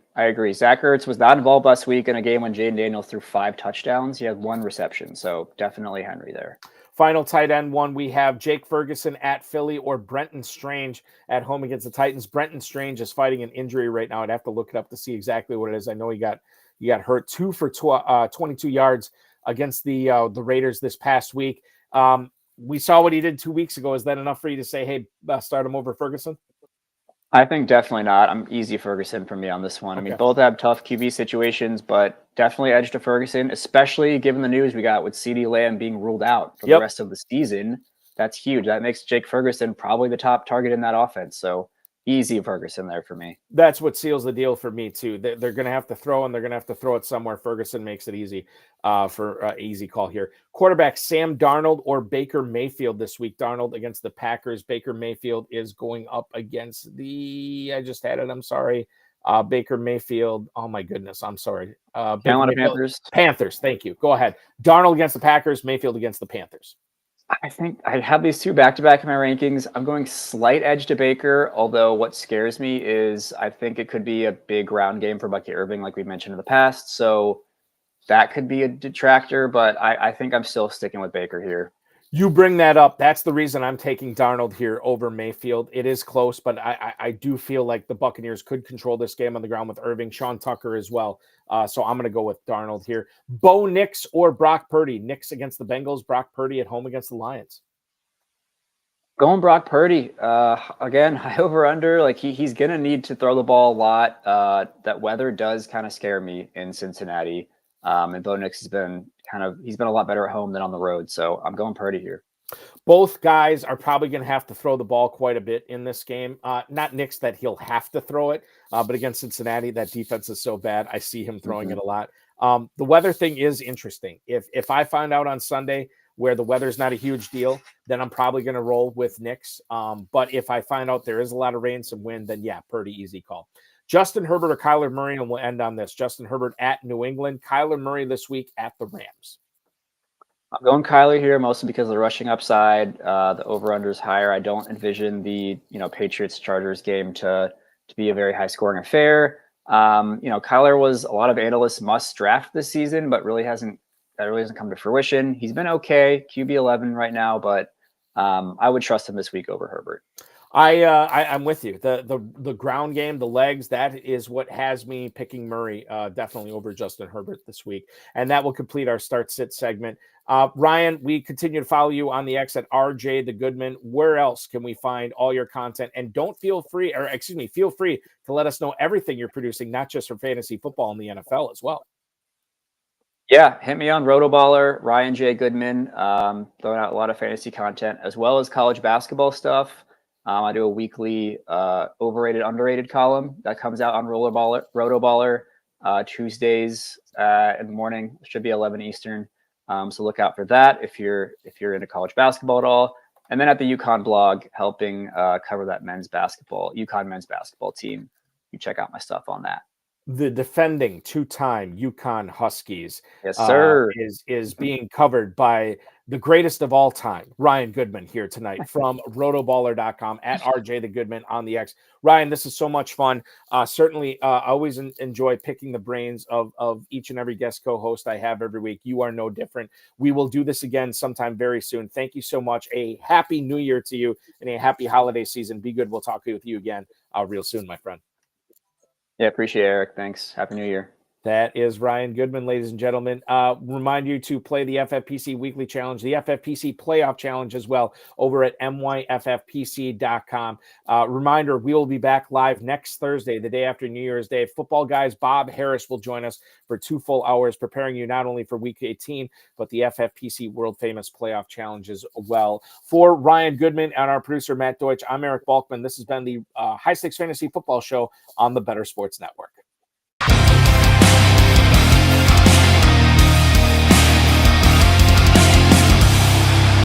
Zach Ertz was not involved last week in a game when Jaden Daniels threw 5 touchdowns. He had 1 reception, so definitely Henry there. Final tight end one, we have Jake Ferguson at Philly or Brenton Strange at home against the Titans. Brenton Strange is fighting an injury right now. I'd have to look it up to see exactly what it is. I know he got hurt 2 for 22 yards against the Raiders this past week. We saw what he did 2 weeks ago. Is that enough for you to say, hey, start him over Ferguson? I think definitely not. I'm easy Ferguson for me on this one. Okay. I mean, both have tough QB situations, but definitely edge to Ferguson, especially given the news we got with CeeDee Lamb being ruled out for the rest of the season. That's huge. That makes Jake Ferguson probably the top target in that offense. So easy Ferguson there for me. That's what seals the deal for me too. They're going to have to throw, and they're going to have to throw it somewhere. Ferguson makes it easy for easy call here. Quarterback Sam Darnold or Baker Mayfield this week. Darnold against the Packers. Baker Mayfield is going up against I just had it. I'm sorry. Baker Mayfield. Oh my goodness. I'm sorry. Carolina Panthers. Panthers. Thank you. Go ahead. Darnold against the Packers. Mayfield against the Panthers. I think I have these two back-to-back in my rankings. I'm going slight edge to Baker, although what scares me is I think it could be a big ground game for Bucky Irving, like we mentioned in the past. So that could be a detractor, but I think I'm still sticking with Baker here. You bring that up. That's the reason I'm taking Darnold here over Mayfield. It is close, but I do feel like the Buccaneers could control this game on the ground with Irving, Sean Tucker as well. So I'm going to go with Darnold here. Bo Nix or Brock Purdy? Nix against the Bengals, Brock Purdy at home against the Lions. Going Brock Purdy. Again, high over under. Like he's going to need to throw the ball a lot. That weather does kind of scare me in Cincinnati. And Bo Nix he's been a lot better at home than on the road. So I'm going Purdy here. Both guys are probably going to have to throw the ball quite a bit in this game. Not Nix that he'll have to throw it, but against Cincinnati, that defense is so bad. I see him throwing it a lot. The weather thing is interesting. If I find out on Sunday where the weather's not a huge deal, then I'm probably going to roll with Nix. But if I find out there is a lot of rain, some wind, then yeah, Purdy, easy call. Justin Herbert or Kyler Murray, and we'll end on this. Justin Herbert at New England, Kyler Murray this week at the Rams. I'm going Kyler here, mostly because of the rushing upside. The over/under is higher. I don't envision the Patriots-Chargers game to be a very high-scoring affair. Kyler was a lot of analysts' must draft this season, but really hasn't come to fruition. He's been okay, QB 11 right now, but I would trust him this week over Herbert. I'm with you. The ground game, the legs, that is what has me picking Murray definitely over Justin Herbert this week. And that will complete our start sit segment. Ryan, we continue to follow you on the X at RJ the Goodman. Where else can we find all your content? And feel free to let us know everything you're producing, not just for fantasy football and the NFL as well. Yeah, hit me on RotoBaller, Ryan J. Goodman, throwing out a lot of fantasy content as well as college basketball stuff. I do a weekly overrated, underrated column that comes out on RotoBaller Tuesdays in the morning. It should be 11 Eastern. So look out for that if you're into college basketball at all. And then at the UConn blog, helping cover that UConn men's basketball team. You check out my stuff on that. The defending two-time UConn Huskies, yes, sir, is being covered by the greatest of all time, Ryan Goodman, here tonight from rotoballer.com at RJ the Goodman on the X. Ryan, this is so much fun. Certainly, I always enjoy picking the brains of each and every guest co-host I have every week. You are no different. We will do this again sometime very soon. Thank you so much. A happy New Year to you and a happy holiday season. Be good. We'll talk with you again real soon, my friend. Yeah, appreciate it, Eric. Thanks. Happy New Year. That is Ryan Goodman, ladies and gentlemen. Remind you to play the FFPC Weekly Challenge, the FFPC Playoff Challenge as well over at myffpc.com. Reminder, we will be back live next Thursday, the day after New Year's Day. Football guys Bob Harris will join us for 2 full hours, preparing you not only for Week 18, but the FFPC World Famous Playoff Challenge as well. For Ryan Goodman and our producer, Matt Deutsch, I'm Eric Balkman. This has been the High Stakes Fantasy Football Show on the Better Sports Network.